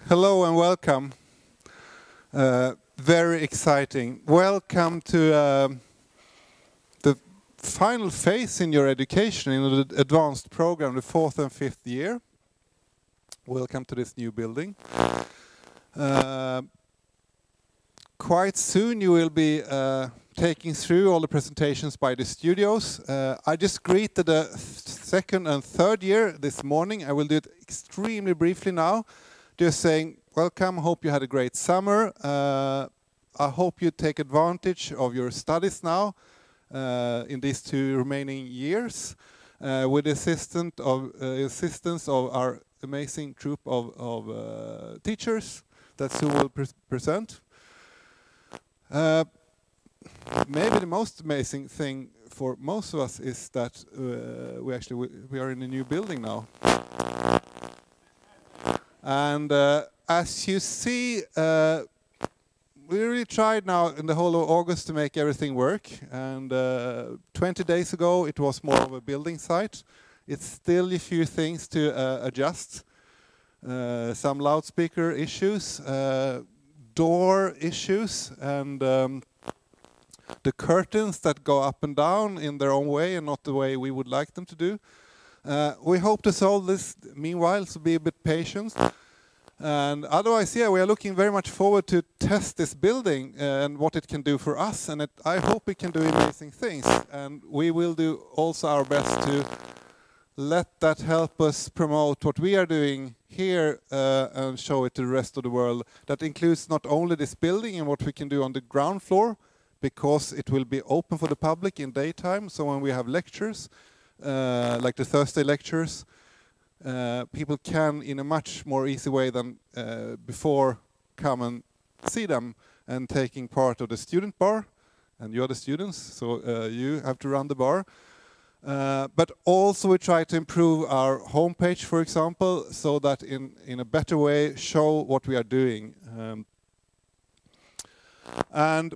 Hello and welcome. Very exciting. Welcome to the final phase in your education in the advanced program, the 4th and 5th year. Welcome to this new building. Quite soon you will be taking through all the presentations by the studios. I just greeted the 2nd and 3rd year this morning. I will do it extremely briefly now. Just saying, welcome, hope you had a great summer. I hope you take advantage of your studies now in these 2 remaining years with the assistance of our amazing troupe of teachers that Sue will present. Maybe the most amazing thing for most of us is that we are in a new building now. And as you see, we really tried now in the whole of August to make everything work. And 20 days ago, it was more of a building site. It's still a few things to adjust. Some loudspeaker issues, door issues, and the curtains that go up and down in their own way and not the way we would like them to do. We hope to solve this meanwhile, so be a bit patient. And otherwise, yeah, we are looking very much forward to test this building and what it can do for us. And I hope it can do amazing things. And we will do also our best to let that help us promote what we are doing here and show it to the rest of the world. That includes not only this building and what we can do on the ground floor, because it will be open for the public in daytime. So when we have lectures, like the Thursday lectures, people can, in a much more easy way than before, come and see them and taking part of the student bar. And you are the students, so you have to run the bar. But also we try to improve our homepage, for example, so that in a better way show what we are doing. And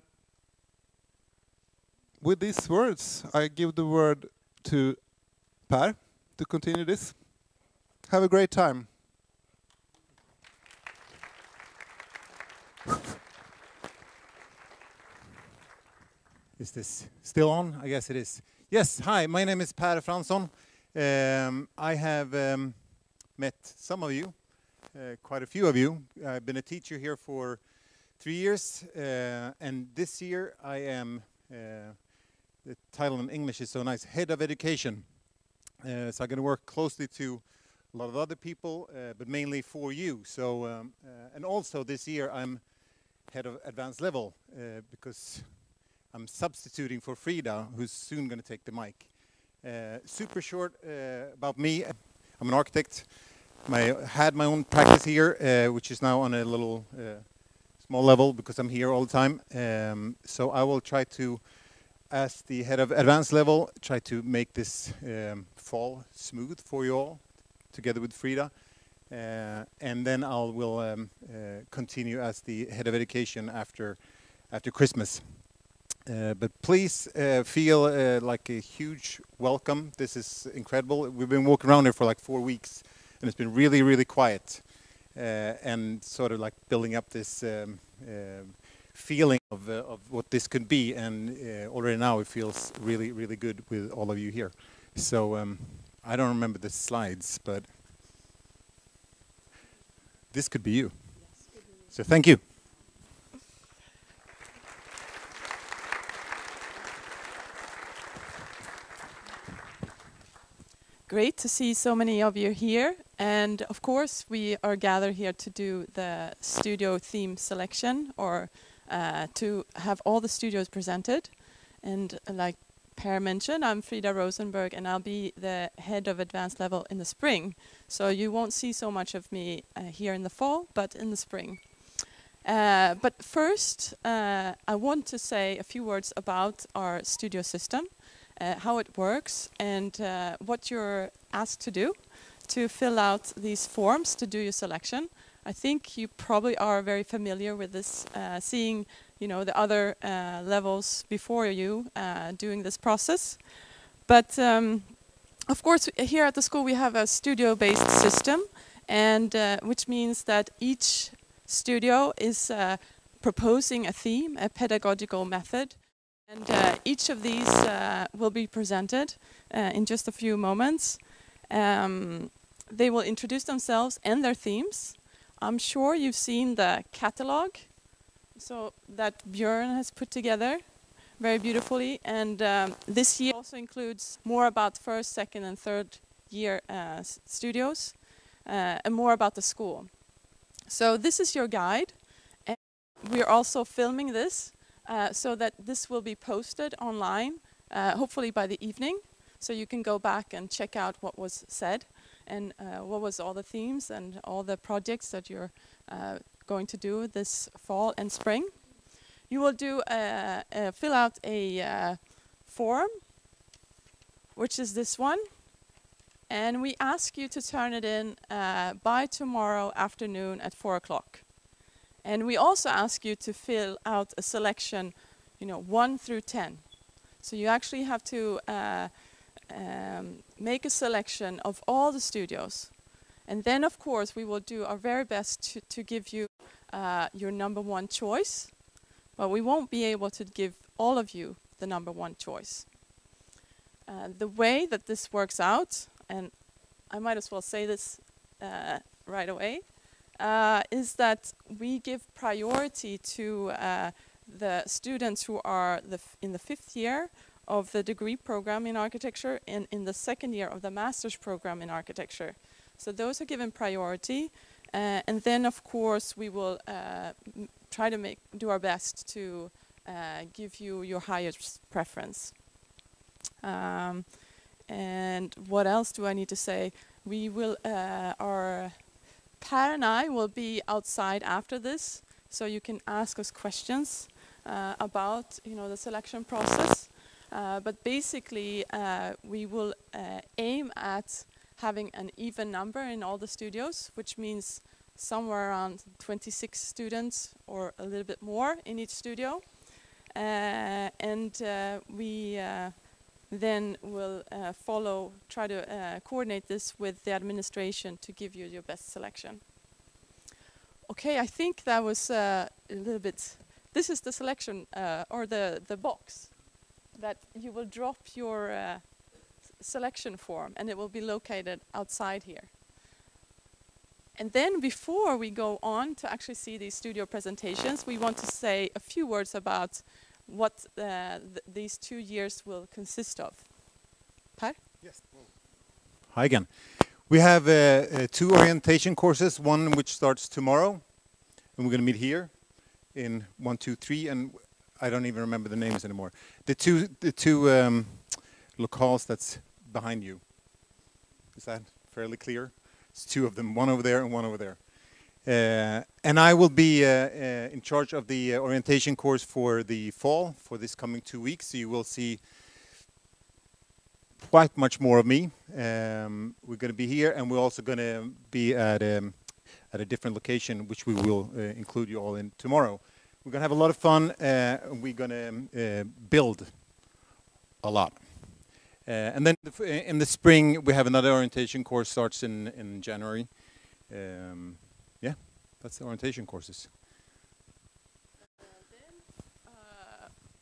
with these words, I give the word to Per to continue this. Have a great time. Is this still on? I guess it is. Yes, hi, my name is Per Fransson. I have met some of you, quite a few of you. I've been a teacher here for 3 years, and this year I am, the title in English is so nice, Head of Education. So I'm going to work closely to a lot of other people, but mainly for you. So, and also this year I'm Head of Advanced Level, because I'm substituting for Frida, who's soon going to take the mic. Super short about me. I'm an architect. Had my own practice here, which is now on a little small level because I'm here all the time. So I will try to, as the Head of Advanced Level, try to make this fall smooth for you all, together with Frida. And then I will continue as the Head of Education after Christmas. But please feel like a huge welcome. This is incredible. We've been walking around here for like 4 weeks, and it's been really, really quiet, and sort of like building up this feeling of what this could be. And already now it feels really, really good with all of you here. So I don't remember the slides, but this could be you. So thank you. Great to see so many of you here, and of course we are gathered here to do the studio theme selection, or to have all the studios presented. And like Per mentioned, I'm Frida Rosenberg, and I'll be the Head of Advanced Level in the spring. So you won't see so much of me here in the fall, but in the spring. But first, I want to say a few words about our studio system. How it works, and what you're asked to do to fill out these forms to do your selection. I think you probably are very familiar with this, seeing the other levels before you doing this process. But of course, here at the school we have a studio-based system, and which means that each studio is proposing a theme, a pedagogical method, and each of these will be presented in just a few moments. They will introduce themselves and their themes. I'm sure you've seen the catalog, so that Björn has put together very beautifully, and this year also includes more about first, second and third year studios, and more about the school. So this is your guide, and we're also filming this so that this will be posted online, hopefully by the evening, so you can go back and check out what was said and what was all the themes and all the projects that you're going to do this fall and spring. You will do fill out a form, which is this one, and we ask you to turn it in by tomorrow afternoon at 4 o'clock. And we also ask you to fill out a selection, 1 through 10. So you actually have to make a selection of all the studios. And then, of course, we will do our very best to give you your number one choice. But we won't be able to give all of you the number one choice. The way that this works out, and I might as well say this right away, is that we give priority to the students who are in the 5th year of the degree program in architecture and in the 2nd year of the master's program in architecture. So those are given priority, and then of course we will try to do our best to give you your highest preference. And what else do I need to say? We will, Per and I will be outside after this, so you can ask us questions about, the selection process. But basically, we will aim at having an even number in all the studios, which means somewhere around 26 students or a little bit more in each studio. And we then will try to coordinate this with the administration to give you your best selection. Okay, I think that was a little bit, this is the selection, or the box that you will drop your selection form, and it will be located outside here. And then before we go on to actually see these studio presentations, we want to say a few words about what these 2 years will consist of. Per? Yes. Hi again. We have 2 orientation courses, one which starts tomorrow, and we're going to meet here in 1, 2, 3, and I don't even remember the names anymore. The two locales that's behind you. Is that fairly clear? It's 2 of them, one over there and one over there. And I will be in charge of the orientation course for the fall, for this coming 2 weeks. So you will see quite much more of me. We're going to be here, and we're also going to be at a different location, which we will include you all in tomorrow. We're going to have a lot of fun. We're going to build a lot. And then in the spring, we have another orientation course, starts in January. Yeah, that's the orientation courses.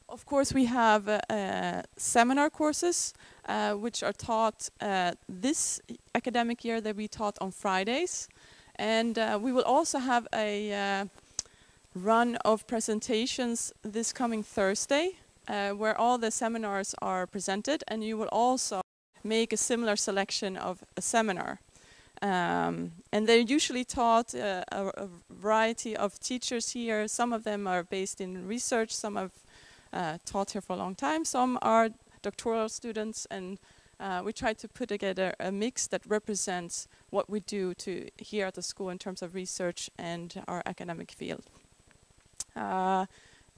Of course, we have seminar courses, which are taught this academic year. That we taught on Fridays. And we will also have a run of presentations this coming Thursday, where all the seminars are presented, and you will also make a similar selection of a seminar. And they're usually taught a variety of teachers here. Some of them are based in research, some have taught here for a long time, some are doctoral students, and we try to put together a mix that represents what we do here at the school in terms of research and our academic field.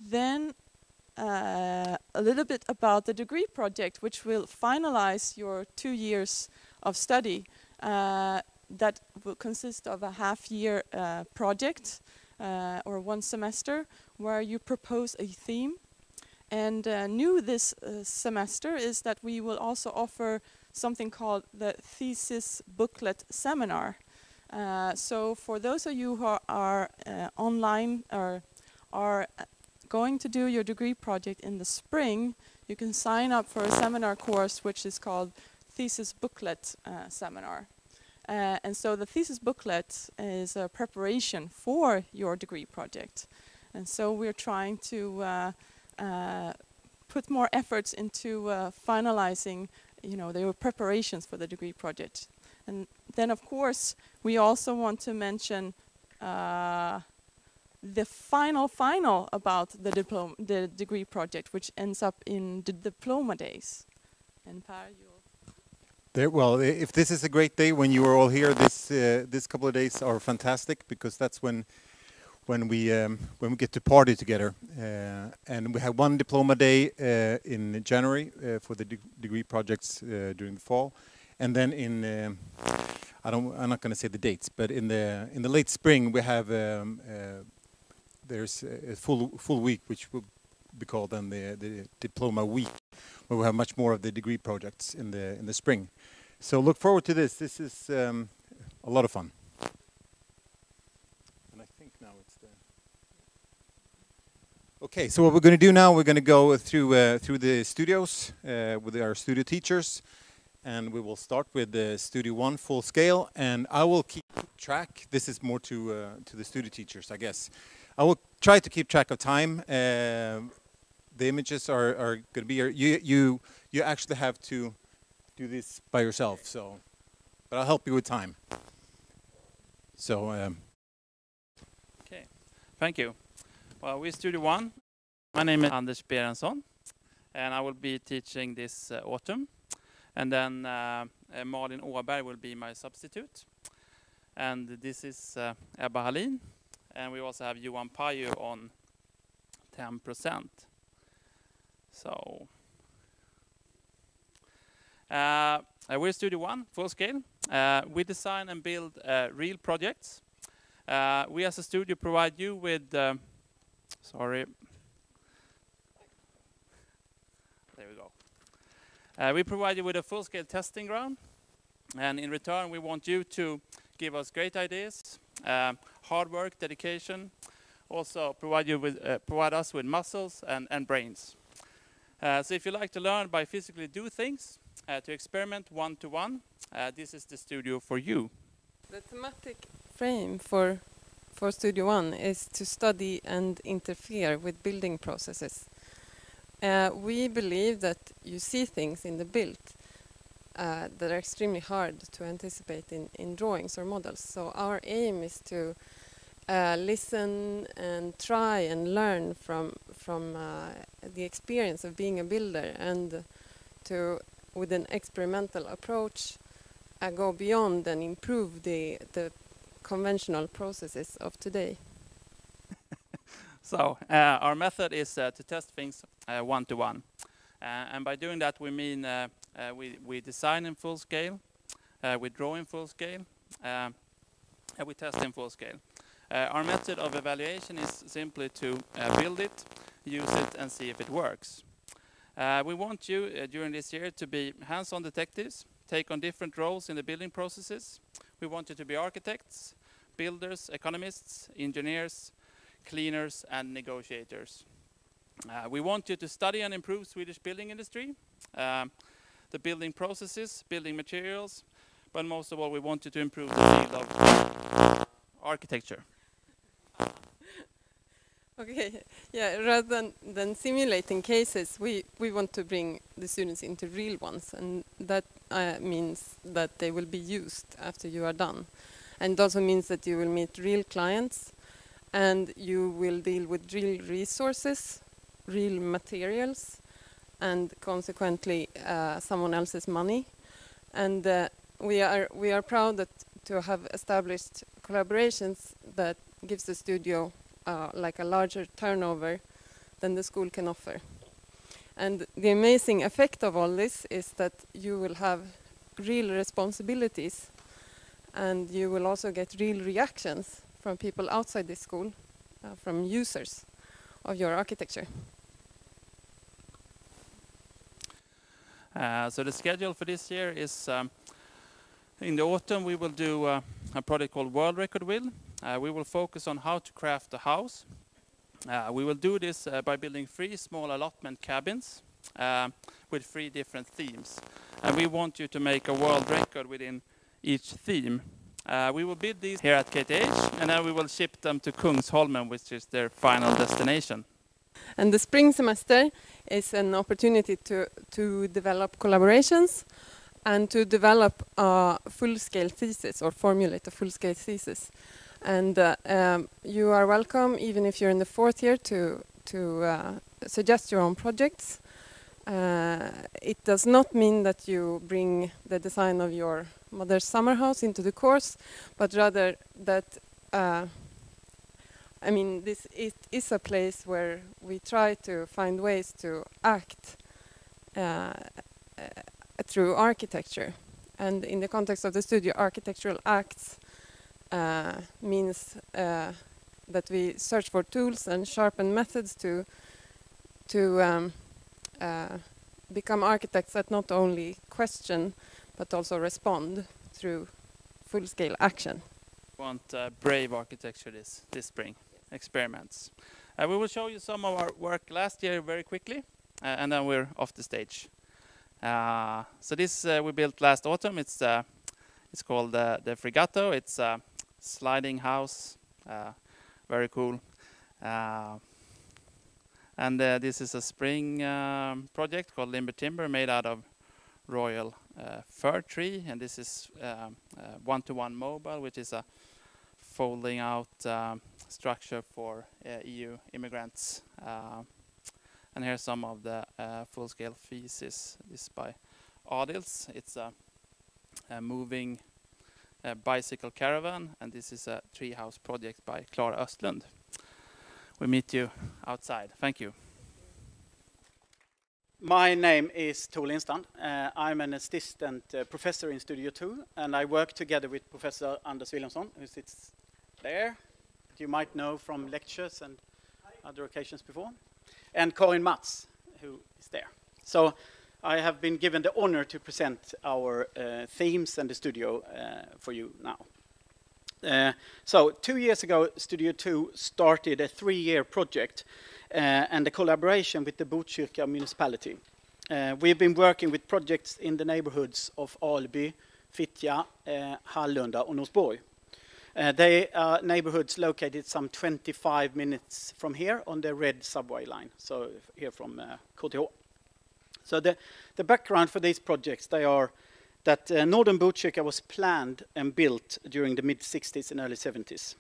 Then a little bit about the degree project, which will finalize your 2 years of study. That will consist of a half-year project or 1 semester where you propose a theme. And new this semester is that we will also offer something called the thesis booklet seminar, So for those of you who are online or are going to do your degree project in the spring, you can sign up for a seminar course which is called Thesis Booklet Seminar. And so the thesis booklet is a preparation for your degree project. And so we're trying to put more efforts into finalizing, the preparations for the degree project. And then, of course, we also want to mention the final about the degree project, which ends up in the diploma days. And Per, Well, if this is a great day when you are all here, this couple of days are fantastic, because that's when we get to party together. And we have one diploma day in January for the degree projects during the fall, and then in I'm not going to say the dates, but in the late spring we have there's a full week which will be called then the diploma week, where we have much more of the degree projects in the spring. So look forward to this. This is a lot of fun. And I think now it's the... Okay, so what we're going to do now, we're going to go through the studios with our studio teachers, and we will start with the Studio 1 full scale, and I will keep track. This is more to the studio teachers, I guess. I will try to keep track of time. The images are going to be here. You actually have to do this by yourself, so, but I'll help you with time. So, okay, thank you. Well, we're Studio 1. My name is Anders Berensson, and I will be teaching this autumn. And then Malin Åberg will be my substitute. And this is Ebba Hallin. And we also have Johan Paju on 10%. So we're Studio 1, full scale. We design and build real projects. We as a studio provide you with, sorry. There we go. We provide you with a full-scale testing ground. And in return, we want you to give us great ideas, hard work, dedication. Also provide us with muscles and brains. So if you like to learn by physically do things, to experiment one-to-one, this is the studio for you. The thematic frame for Studio 1 is to study and interfere with building processes. We believe that you see things in the build that are extremely hard to anticipate in drawings or models. So our aim is to listen and try and learn from the experience of being a builder, and to, with an experimental approach, go beyond and improve the conventional processes of today. So our method is to test things one-to-one. And by doing that, we mean we design in full scale, we draw in full scale, and we test in full scale. Our method of evaluation is simply to build it, use it, and see if it works. We want you, during this year, to be hands-on detectives, take on different roles in the building processes. We want you to be architects, builders, economists, engineers, cleaners, and negotiators. We want you to study and improve Swedish building industry, the building processes, building materials, but most of all, we want you to improve the field of architecture. Okay, yeah, rather than simulating cases, we want to bring the students into real ones, and that means that they will be used after you are done. And it also means that you will meet real clients, and you will deal with real resources, real materials, and consequently someone else's money. And we are proud to have established collaborations that gives the studio like a larger turnover than the school can offer. And the amazing effect of all this is that you will have real responsibilities, and you will also get real reactions from people outside the school, from users of your architecture. So the schedule for this year is in the autumn we will do a project called World Record Wheel. We will focus on how to craft a house. We will do this by building 3 small allotment cabins with 3 different themes. And we want you to make a world record within each theme. We will build these here at Kth-A, and then we will ship them to Kungsholmen, which is their final destination. And the spring semester is an opportunity to develop collaborations and to develop a full-scale thesis or formulate a full-scale thesis. And you are welcome, even if you're in the 4th year, to suggest your own projects. It does not mean that you bring the design of your mother's summer house into the course, but rather that I mean, this is a place where we try to find ways to act through architecture. And in the context of the studio, architectural acts means that we search for tools and sharpen methods to become architects that not only question but also respond through full-scale action. We want brave architecture this spring, experiments. We will show you some of our work last year very quickly, and then we're off the stage. So this we built last autumn. It's called the Fregato. It's a sliding house, very cool. And this is a spring project called Limber Timber, made out of royal fir tree. And this is one-to-one mobile, which is a folding out structure for EU immigrants. And here's some of the full-scale thesis. This is by Adils. It's a moving bicycle caravan, and this is a treehouse project by Clara Östlund. We meet you outside. Thank you. My name is Tor Lindstrand. I'm an assistant professor in Studio 2, and I work together with Professor Anders Wilhelmson, who sits there, that you might know from lectures and other occasions before, and Karin Matz, who is there. So I have been given the honor to present our themes and the studio for you now. So 2 years ago, Studio 2 started a 3-year project and a collaboration with the Botkyrka municipality. We've been working with projects in the neighborhoods of Åberg, Fittja, Hallunda and Åberg. They are neighborhoods located some 25 minutes from here on the red subway line, so here from Kth-A. So the background for these projects, they are that northern Botkyrka was planned and built during the mid-60s and early 70s.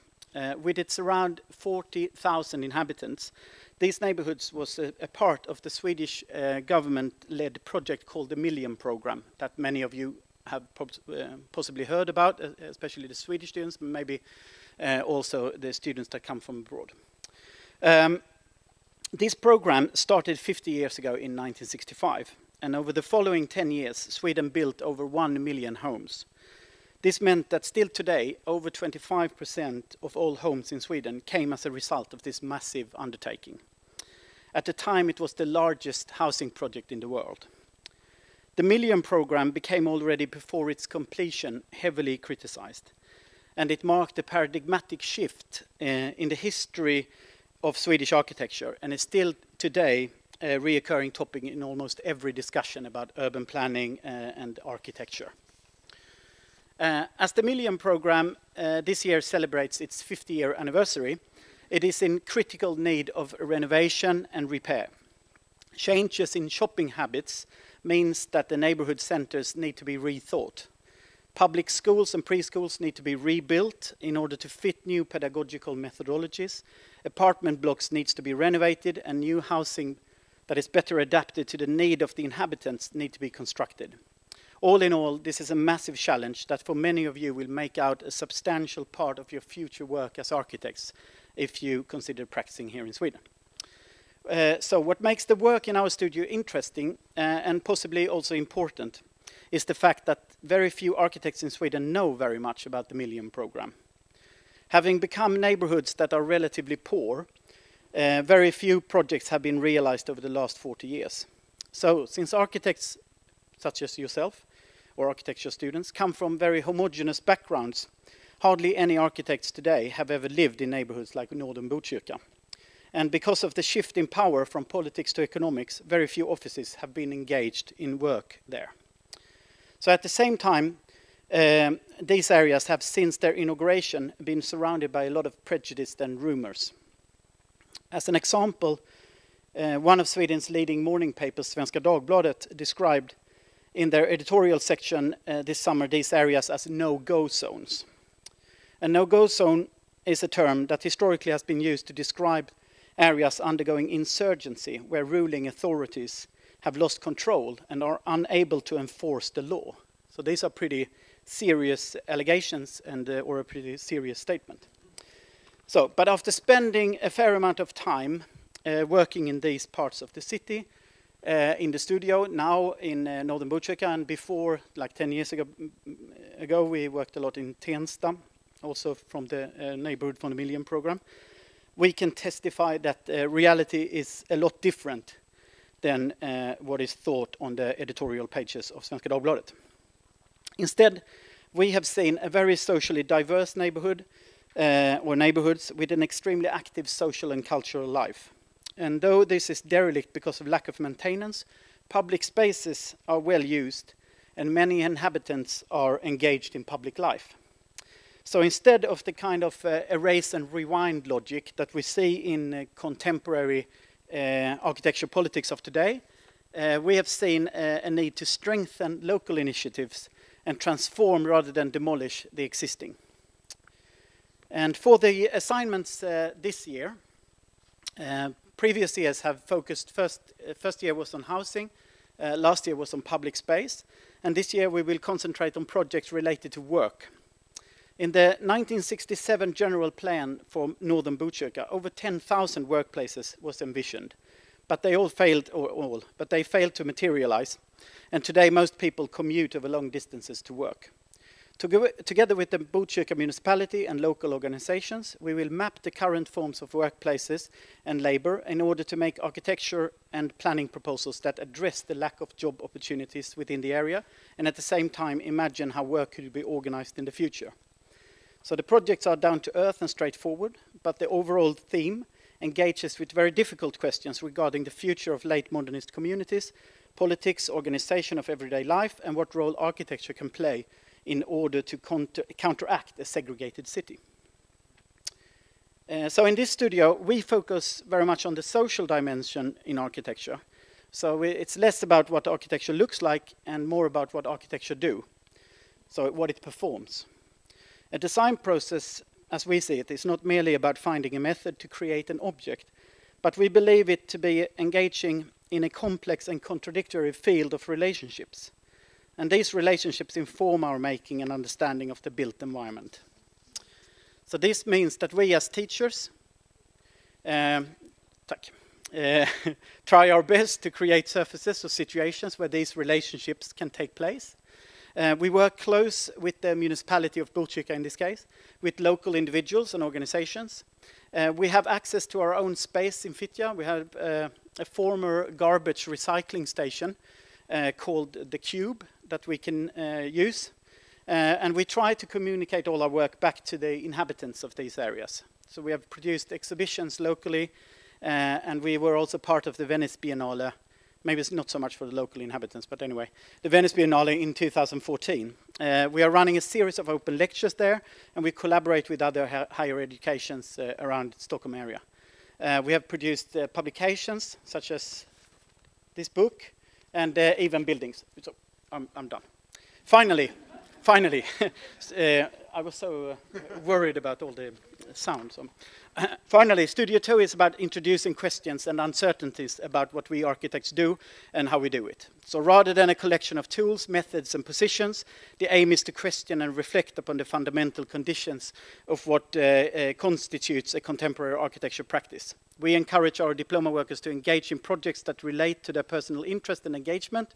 With its around 40,000 inhabitants, these neighborhoods was a part of the Swedish government-led project called the Millennium Program that many of you have possibly heard about, especially the Swedish students, but maybe also the students that come from abroad. This program started 50 years ago in 1965, and over the following 10 years, Sweden built over 1 million homes. This meant that still today, over 25% of all homes in Sweden came as a result of this massive undertaking. At the time, it was the largest housing project in the world. The Millennium Program became already before its completion heavily criticized, and it marked a paradigmatic shift in the history of Swedish architecture, and is still today a reoccurring topic in almost every discussion about urban planning and architecture. As the Millennium Program this year celebrates its 50-year anniversary, it is in critical need of renovation and repair. Changes in shopping habits means that the neighborhood centers need to be rethought. Public schools and preschools need to be rebuilt in order to fit new pedagogical methodologies. Apartment blocks needs to be renovated, and new housing that is better adapted to the need of the inhabitants need to be constructed. All in all, this is a massive challenge that for many of you will make out a substantial part of your future work as architects if you consider practicing here in Sweden. So what makes the work in our studio interesting and possibly also important is the fact that very few architects in Sweden know very much about the Millennium Program. Having become neighborhoods that are relatively poor, very few projects have been realized over the last 40 years. So since architects such as yourself or architecture students come from very homogeneous backgrounds, hardly any architects today have ever lived in neighborhoods like northern Botkyrka. And because of the shift in power from politics to economics, very few offices have been engaged in work there. So at the same time, these areas have since their inauguration been surrounded by a lot of prejudice and rumors. As an example, one of Sweden's leading morning papers, Svenska Dagbladet, described in their editorial section this summer these areas as no-go zones. A no-go zone is a term that historically has been used to describe areas undergoing insurgency, where ruling authorities have lost control and are unable to enforce the law. So these are pretty serious allegations and or a pretty serious statement. So, but after spending a fair amount of time working in these parts of the city, in the studio, now in northern Botkyrka, and before, like 10 years ago, we worked a lot in Tensta, also from the Neighborhood von der Million program. We can testify that reality is a lot different than what is thought on the editorial pages of Svenska Dagbladet. Instead, we have seen a very socially diverse neighborhood, or neighborhoods with an extremely active social and cultural life. And though this is derelict because of lack of maintenance, public spaces are well used and many inhabitants are engaged in public life. So instead of the kind of erase and rewind logic that we see in contemporary architecture politics of today, we have seen a need to strengthen local initiatives and transform rather than demolish the existing. And for the assignments this year, previous years have focused, first year was on housing, last year was on public space, and this year we will concentrate on projects related to work. In the 1967 general plan for northern Botkyrka, over 10,000 workplaces was envisioned, but they all failed, but they failed to materialize, and today most people commute over long distances to work. Together with the Botkyrka municipality and local organizations, we will map the current forms of workplaces and labor in order to make architecture and planning proposals that address the lack of job opportunities within the area, and at the same time imagine how work could be organized in the future. So the projects are down to earth and straightforward, but the overall theme engages with very difficult questions regarding the future of late modernist communities, politics, organization of everyday life, and what role architecture can play in order to counteract a segregated city. So in this studio, we focus very much on the social dimension in architecture. So it's less about what architecture looks like and more about what architecture do, so what it performs. A design process, as we see it, is not merely about finding a method to create an object, but we believe it to be engaging in a complex and contradictory field of relationships. And these relationships inform our making and understanding of the built environment. So this means that we as teachers try our best to create surfaces or situations where these relationships can take place. We work close with the municipality of Botkyrka in this case, with local individuals and organizations. We have access to our own space in Fittja. We have a former garbage recycling station called The Cube that we can use. And we try to communicate all our work back to the inhabitants of these areas. So we have produced exhibitions locally, and we were also part of the Venice Biennale. Maybe it's not so much for the local inhabitants, but anyway, the Venice Biennale in 2014. We are running a series of open lectures there, and we collaborate with other higher educations around the Stockholm area. We have produced publications such as this book, and even buildings. So I'm done. Finally, I was so worried about all the sounds. Finally, Studio 2 is about introducing questions and uncertainties about what we architects do and how we do it. So rather than a collection of tools, methods, and positions, the aim is to question and reflect upon the fundamental conditions of what constitutes a contemporary architecture practice. We encourage our diploma workers to engage in projects that relate to their personal interest and engagement,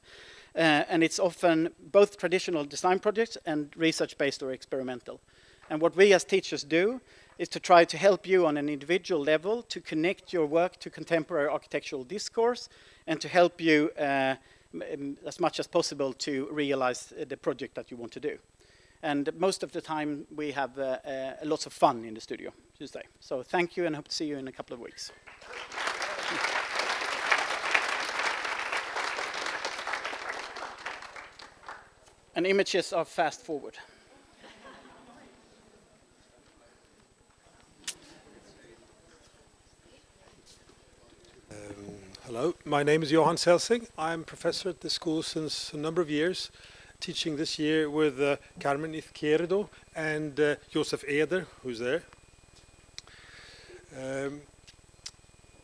and it's often both traditional design projects and research-based or experimental. And what we as teachers do is to try to help you on an individual level to connect your work to contemporary architectural discourse and to help you as much as possible to realize the project that you want to do. And most of the time we have lots of fun in the studio, you say. So thank you, and hope to see you in a couple of weeks. And images are fast forward. Hello, my name is Johan Celsing. I'm professor at the school since a number of years, teaching this year with Carmen Izquierdo and Josef Eder, who's there.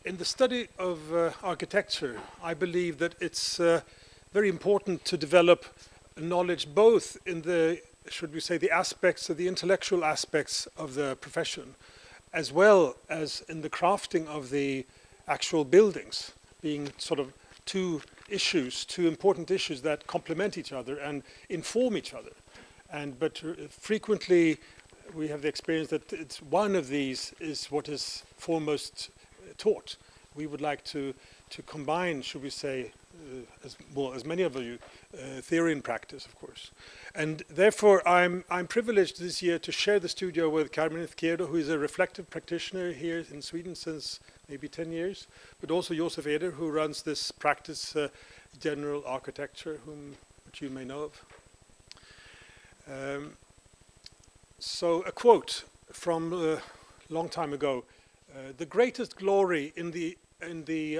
In the study of architecture, I believe that it's very important to develop knowledge both in the, should we say, the aspects of the intellectual aspects of the profession, as well as in the crafting of the actual buildings, being sort of two important issues that complement each other and inform each other. But frequently we have the experience that it's one of these is what is foremost taught. We would like to combine, should we say, as many of you, theory and practice, of course. And therefore, I'm privileged this year to share the studio with Carmen Izquierdo, who is a reflective practitioner here in Sweden since maybe 10 years, but also Josef Eder, who runs this practice, general architecture, which you may know of. So a quote from a long time ago: "The greatest glory in the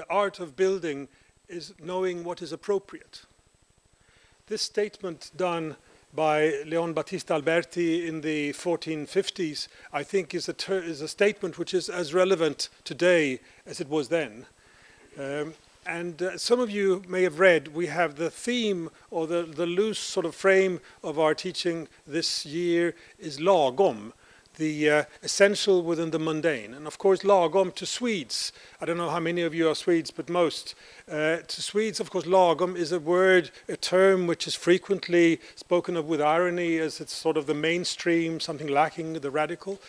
art of building is knowing what is appropriate." This statement done by Leon Battista Alberti in the 1450s, I think is a statement which is as relevant today as it was then. Some of you may have read, we have the theme, or the loose sort of frame of our teaching this year is LAGOM, the essential within the mundane. And of course, lagom to Swedes, I don't know how many of you are Swedes, but most. To Swedes, of course, lagom is a word, a term which is frequently spoken of with irony, as it's sort of the mainstream, something lacking the radical.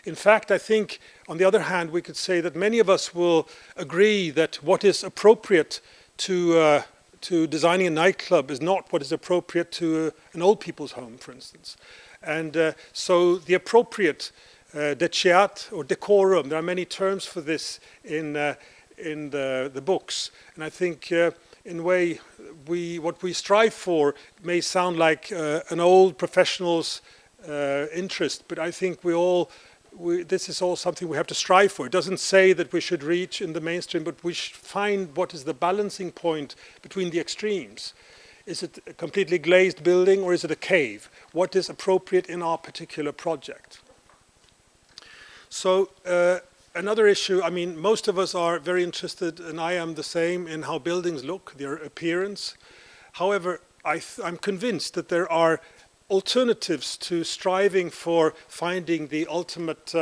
In fact, I think, on the other hand, we could say that many of us will agree that what is appropriate to designing a nightclub is not what is appropriate to an old people's home, for instance. And so the appropriate deciat or decorum, there are many terms for this in the books. And I think in a way what we strive for may sound like an old professional's interest, but I think this is all something we have to strive for. It doesn't say that we should reach in the mainstream, but we should find what is the balancing point between the extremes. Is it a completely glazed building, or is it a cave? What is appropriate in our particular project? So another issue, I mean, most of us are very interested, and I am the same, in how buildings look, their appearance. However, I'm convinced that there are alternatives to striving for finding the ultimate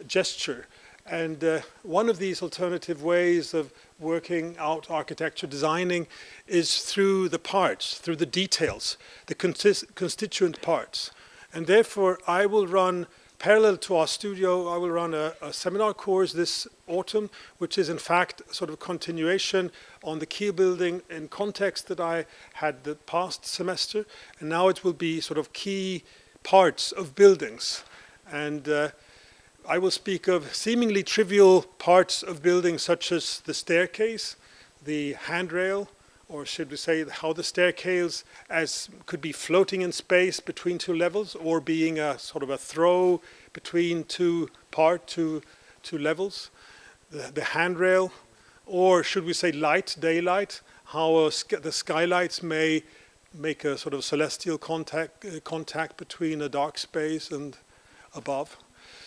gesture. And one of these alternative ways of working out architecture designing is through the parts, through the details, the constituent parts. And therefore, I will run, parallel to our studio, I will run a seminar course this autumn, which is in fact sort of continuation on the key building in context that I had the past semester. And now it will be sort of key parts of buildings. And I will speak of seemingly trivial parts of buildings, such as the staircase, the handrail, or should we say how the staircase could be floating in space between two levels, or being a sort of a throw between two levels, the handrail, or should we say light, daylight, how the skylights may make a sort of celestial contact between a dark space and above.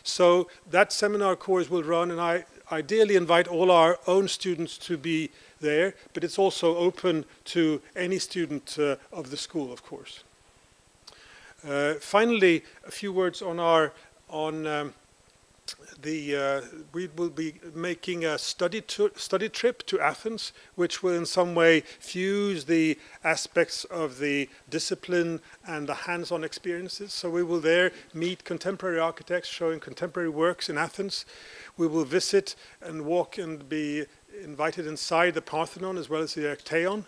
So that seminar course will run, and I ideally invite all our own students to be there, but it's also open to any student of the school, of course. Finally, a few words on we will be making a study trip to Athens, which will in some way fuse the aspects of the discipline and the hands-on experiences. So we will there meet contemporary architects showing contemporary works in Athens. We will visit and walk and be invited inside the Parthenon as well as the Erechtheion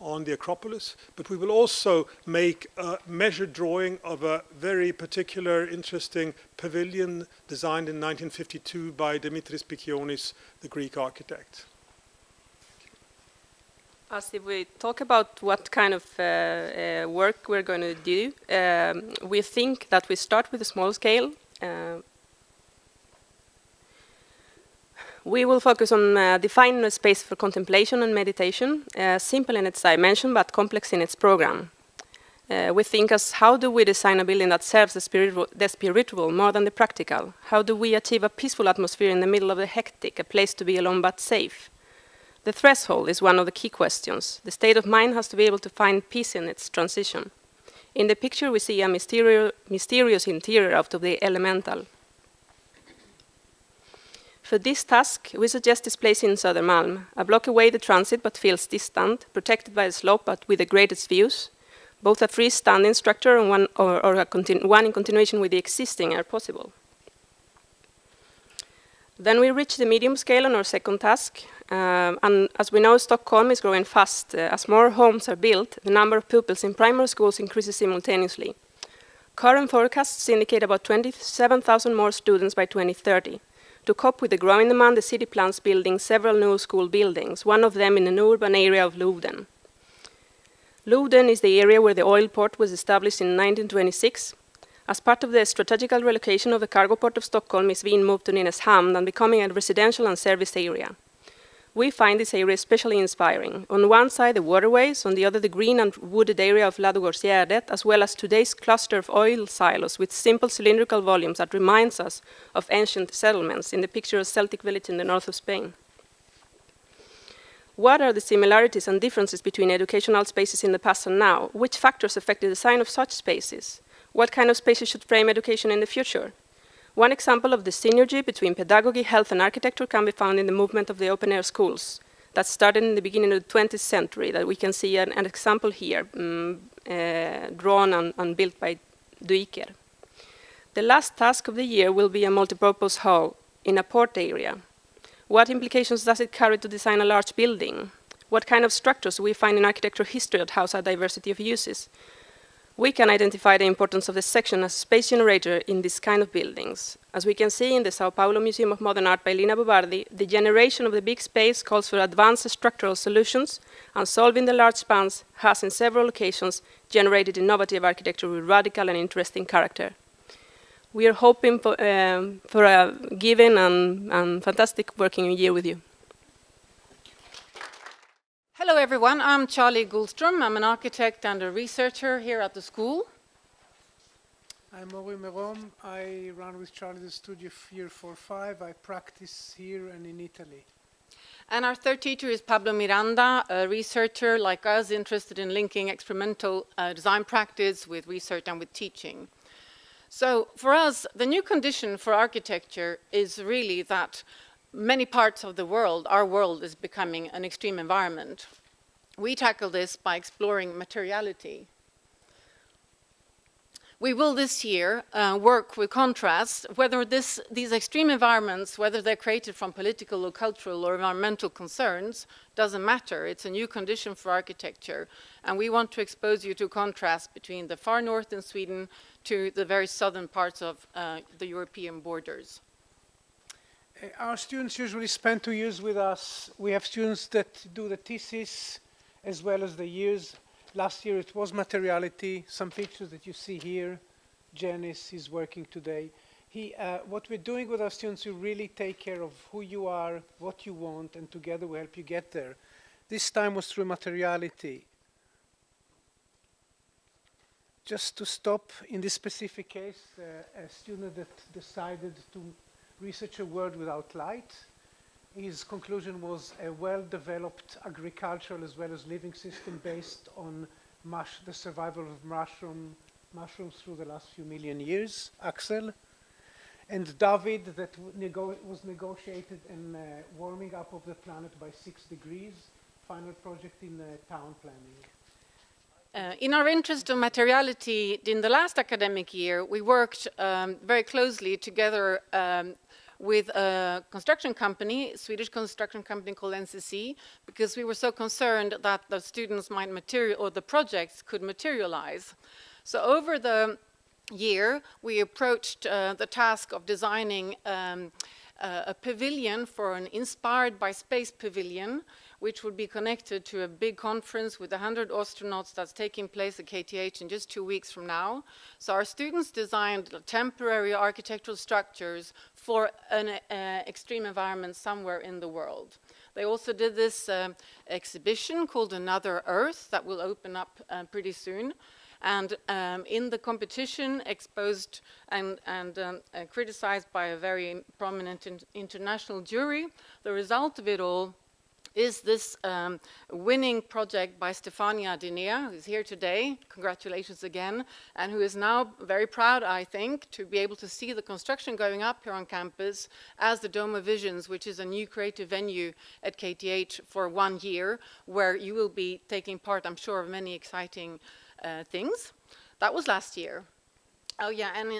on the Acropolis, but we will also make a measured drawing of a very particular, interesting pavilion designed in 1952 by Dimitris Pikionis, the Greek architect. As if we talk about what kind of work we're going to do, we think that we start with a small scale. We will focus on defining a space for contemplation and meditation, simple in its dimension but complex in its program. We think as how do we design a building that serves the spiritual more than the practical? How do we achieve a peaceful atmosphere in the middle of the hectic, a place to be alone but safe? The threshold is one of the key questions. The state of mind has to be able to find peace in its transition. In the picture we see a mysterious interior out of the elemental. For this task, we suggest this place in Södermalm, a block away the transit but feels distant, protected by a slope but with the greatest views. Both a freestanding structure and one in continuation with the existing are possible. Then we reach the medium scale on our second task. And as we know, Stockholm is growing fast. As more homes are built, the number of pupils in primary schools increases simultaneously. Current forecasts indicate about 27,000 more students by 2030. To cope with the growing demand, the city plans building several new school buildings, one of them in the new urban area of Loden. Loden is the area where the oil port was established in 1926. As part of the strategical relocation of the cargo port of Stockholm is being moved to Nynäshamn and becoming a residential and service area. We find this area especially inspiring. On one side, the waterways, on the other, the green and wooded area of Ladugårdsgärdet, as well as today's cluster of oil silos with simple cylindrical volumes that reminds us of ancient settlements in the picture of Celtic village in the north of Spain. What are the similarities and differences between educational spaces in the past and now? Which factors affect the design of such spaces? What kind of spaces should frame education in the future? One example of the synergy between pedagogy, health, and architecture can be found in the movement of the open-air schools that started in the beginning of the 20th century, that we can see an example here, drawn and built by Duiker. The last task of the year will be a multipurpose hall in a port area. What implications does it carry to design a large building? What kind of structures do we find in architectural history that house a diversity of uses? We can identify the importance of the section as a space generator in this kind of buildings. As we can see in the Sao Paulo Museum of Modern Art by Lina Bobardi, the generation of the big space calls for advanced structural solutions, and solving the large spans has in several occasions generated innovative architecture with radical and interesting character. We are hoping for a giving and fantastic working year with you. Hello everyone, I'm Charlie Gullström. I'm an architect and a researcher here at the school. I'm Ori Merom. I run with Charlie the studio here for 5. I practice here and in Italy. And our third teacher is Pablo Miranda, a researcher like us interested in linking experimental design practice with research and with teaching. So for us, the new condition for architecture is really that many parts of the world, our world, is becoming an extreme environment. We tackle this by exploring materiality. We will this year work with contrast, whether these extreme environments, whether they're created from political or cultural or environmental concerns, doesn't matter. It's a new condition for architecture. And we want to expose you to contrast between the far north in Sweden to the very southern parts of the European borders. Our students usually spend 2 years with us. We have students that do the thesis as well as the years. Last year it was materiality, some pictures that you see here. Janice is working today. What we're doing with our students, we really take care of who you are, what you want, and together we help you get there. This time was through materiality. Just to stop, in this specific case, a student that decided to research a world without light. His conclusion was a well-developed agricultural as well as living system based on the survival of mushrooms through the last few million years, Axel. And David, that was negotiated and warming up of the planet by 6 degrees, final project in town planning. In our interest of materiality, in the last academic year, we worked very closely together with a construction company, Swedish construction company called NCC, because we were so concerned that the students might the projects could materialize. So over the year, we approached the task of designing a pavilion for an inspired by space pavilion, which would be connected to a big conference with 100 astronauts that's taking place at KTH in just 2 weeks from now. So our students designed temporary architectural structures for an extreme environment somewhere in the world. They also did this exhibition called Another Earth that will open up pretty soon. And in the competition, exposed and criticized by a very prominent international jury, the result of it all is this winning project by Stefania Dinea, who's here today. Congratulations again. And who is now very proud, I think, to be able to see the construction going up here on campus as the Dome of Visions, which is a new creative venue at KTH for 1 year, where you will be taking part, I'm sure, of many exciting things. That was last year. Oh yeah, and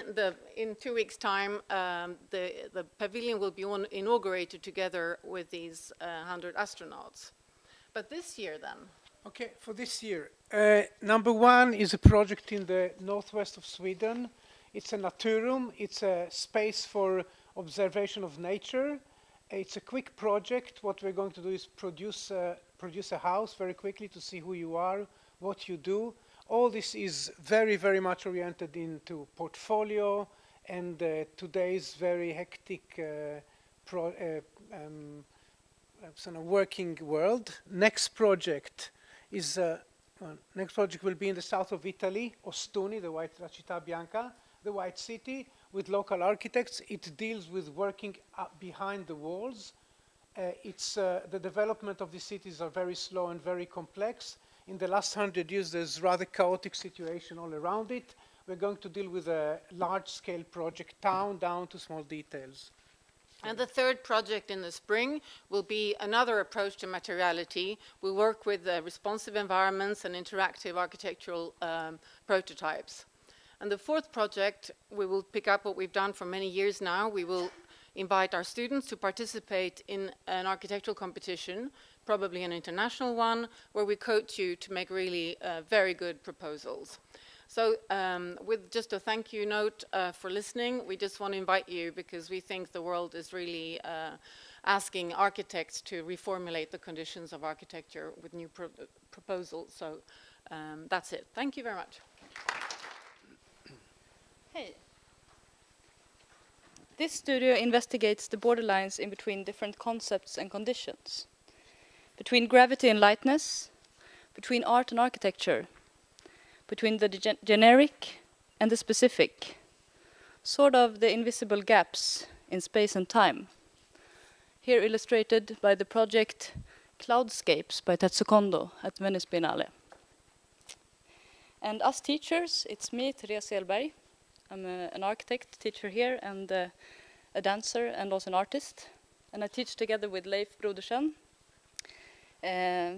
in 2 weeks' time, the pavilion will be inaugurated together with these 100 astronauts. But this year then? Okay, for this year, number one is a project in the northwest of Sweden. It's a Naturum. It's a space for observation of nature. It's a quick project. What we're going to do is produce a house very quickly to see who you are, what you do. All this is very, very much oriented into portfolio and today's very hectic sort of working world. Next project is next project will be in the south of Italy, Ostuni, the white La Città Bianca, the White City, with local architects. It deals with working behind the walls. The development of these cities are very slow and very complex. In the last 100 years, there's rather chaotic situation all around it. We're going to deal with a large-scale project, town down to small details. And the third project in the spring will be another approach to materiality. We'll work with responsive environments and interactive architectural prototypes. And the fourth project, we will pick up what we've done for many years now. We will invite our students to participate in an architectural competition, probably an international one, where we coach you to make really very good proposals. So with just a thank you note for listening, we just want to invite you because we think the world is really asking architects to reformulate the conditions of architecture with new proposals. So that's it. Thank you very much. Hey. This studio investigates the borderlines in between different concepts and conditions. Between gravity and lightness, between art and architecture, between the generic and the specific, sort of the invisible gaps in space and time. Here illustrated by the project Cloudscapes by Tetsu Kondo at Venice Biennale. And us teachers, it's me, Teres Selberg. I'm an architect teacher here and a dancer and also an artist. And I teach together with Leif Brodersen.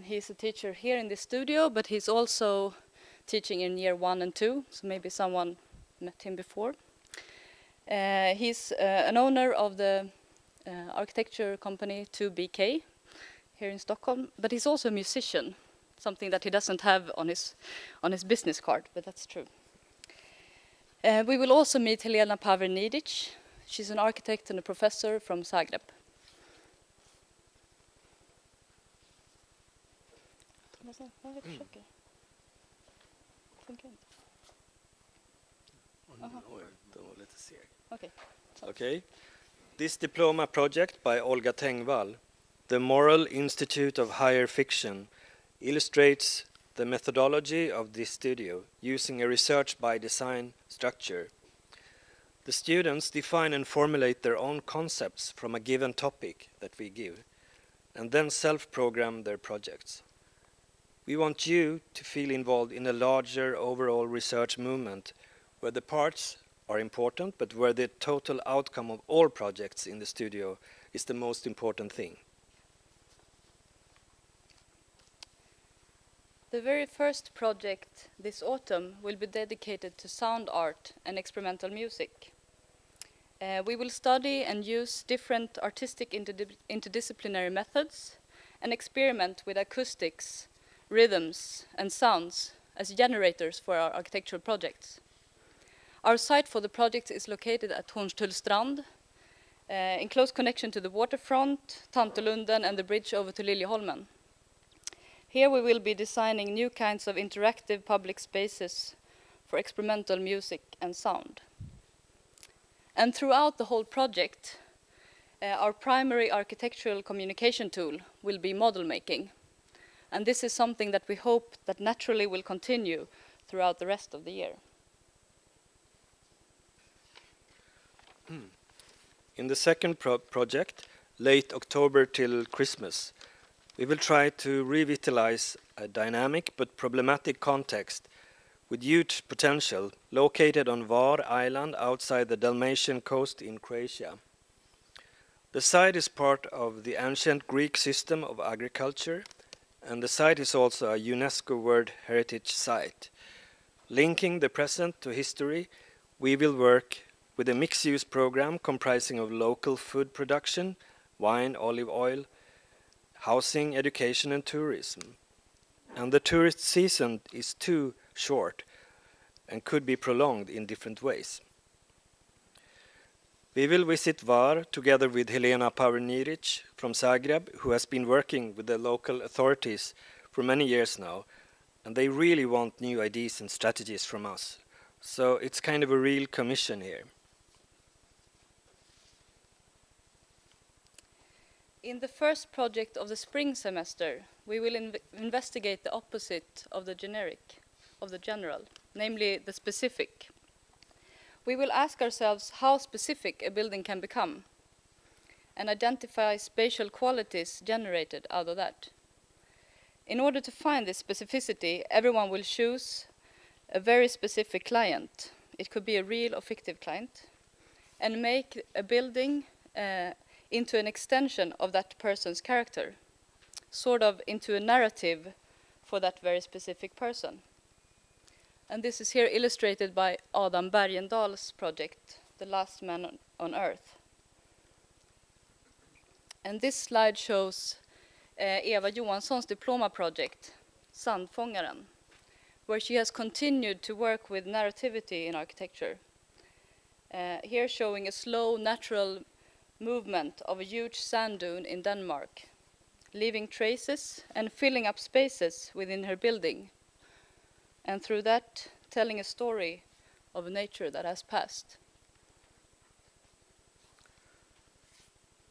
He's a teacher here in the studio, but he's also teaching in year 1 and 2, so maybe someone met him before. He's an owner of the architecture company 2BK here in Stockholm, but he's also a musician, something that he doesn't have on his business card, but that's true. We will also meet Helena Pavernidich. She's an architect and a professor from Zagreb. Okay. This diploma project by Olga Tengvall, The Moral Institute of Higher Fiction, illustrates the methodology of this studio using a research by design structure. The students define and formulate their own concepts from a given topic that we give, and then self-program their projects. We want you to feel involved in a larger overall research movement where the parts are important, but where the total outcome of all projects in the studio is the most important thing. The very first project this autumn will be dedicated to sound art and experimental music. We will study and use different artistic interdisciplinary methods and experiment with acoustics, rhythms, and sounds as generators for our architectural projects. Our site for the project is located at Tor Lindstrand, in close connection to the waterfront, Tantelunden, and the bridge over to Liljeholmen. Here we will be designing new kinds of interactive public spaces for experimental music and sound. And throughout the whole project, our primary architectural communication tool will be model making. And this is something that we hope that naturally will continue throughout the rest of the year. In the second project, late October till Christmas, we will try to revitalize a dynamic but problematic context with huge potential located on Hvar Island outside the Dalmatian coast in Croatia. The site is part of the ancient Greek system of agriculture, and the site is also a UNESCO World Heritage Site. Linking the present to history, we will work with a mixed-use program comprising of local food production, wine, olive oil, housing, education, and tourism. And the tourist season is too short and could be prolonged in different ways. We will visit Hvar together with Helena Paverniric from Zagreb, who has been working with the local authorities for many years now, and they really want new ideas and strategies from us. So it's kind of a real commission here. In the first project of the spring semester, we will investigate the opposite of the generic, of the general, namely the specific. We will ask ourselves how specific a building can become and identify spatial qualities generated out of that. In order to find this specificity, everyone will choose a very specific client. It could be a real or fictive client, and make a building into an extension of that person's character, sort of into a narrative for that very specific person. And this is here illustrated by Adam Bergendahls project, The Last Man on Earth. And this slide shows Eva Johansson's diploma project, Sandfångaren, where she has continued to work with narrativity in architecture. Here showing a slow, natural movement of a huge sand dune in Denmark, leaving traces and filling up spaces within her building, and through that telling a story of nature that has passed.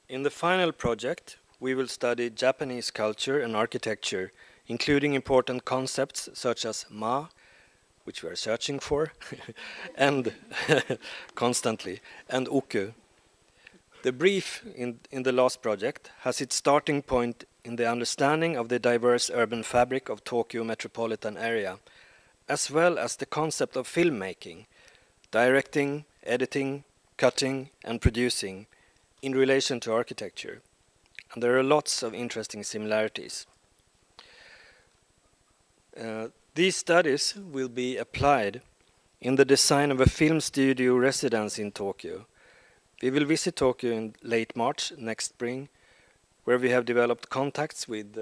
In the final project, we will study Japanese culture and architecture, including important concepts such as ma, which we are searching for, and constantly, and uku. The brief in the last project has its starting point in the understanding of the diverse urban fabric of Tokyo metropolitan area, as well as the concept of filmmaking, directing, editing, cutting, and producing in relation to architecture. And there are lots of interesting similarities. These studies will be applied in the design of a film studio residence in Tokyo. We will visit Tokyo in late March next spring, where we have developed contacts with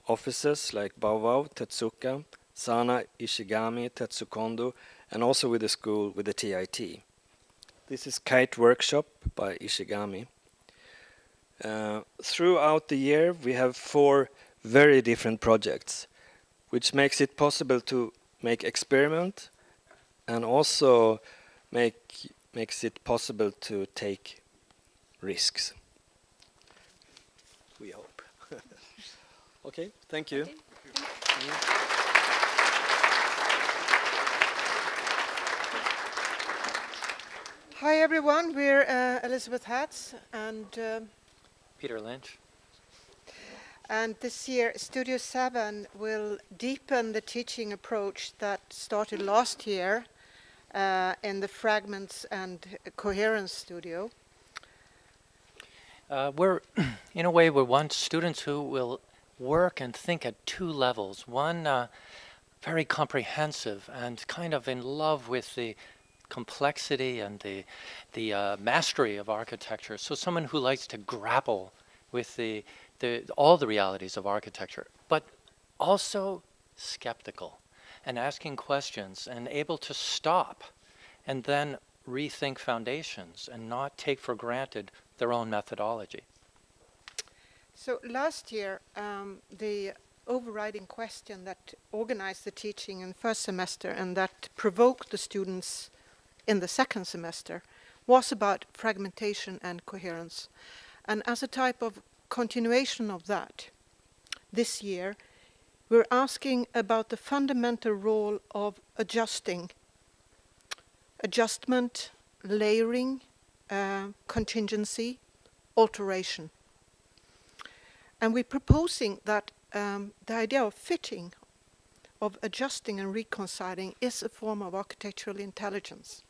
offices like Bauhaus, Tetsuka, Sana, Ishigami, Tetsukondo, and also with the school with the TIT. This is Kite Workshop by Ishigami. Throughout the year, we have 4 very different projects, which makes it possible to make experiment and also makes it possible to take risks. We hope. Okay, thank you. Okay. Hi everyone, we're Elizabeth Hatz and Peter Lynch. And this year Studio 7 will deepen the teaching approach that started last year in the Fragments and Coherence Studio. We're, in a way, we want students who will work and think at 2 levels. One, very comprehensive and kind of in love with the complexity and the mastery of architecture. So someone who likes to grapple with all the realities of architecture, but also skeptical and asking questions and able to stop and then rethink foundations and not take for granted their own methodology. So last year, the overriding question that organized the teaching in first semester and that provoked the students in the second semester was about fragmentation and coherence. And as a type of continuation of that, this year, we're asking about the fundamental role of adjustment, layering, contingency, alteration. And we're proposing that the idea of fitting, of adjusting and reconciling is a form of architectural intelligence.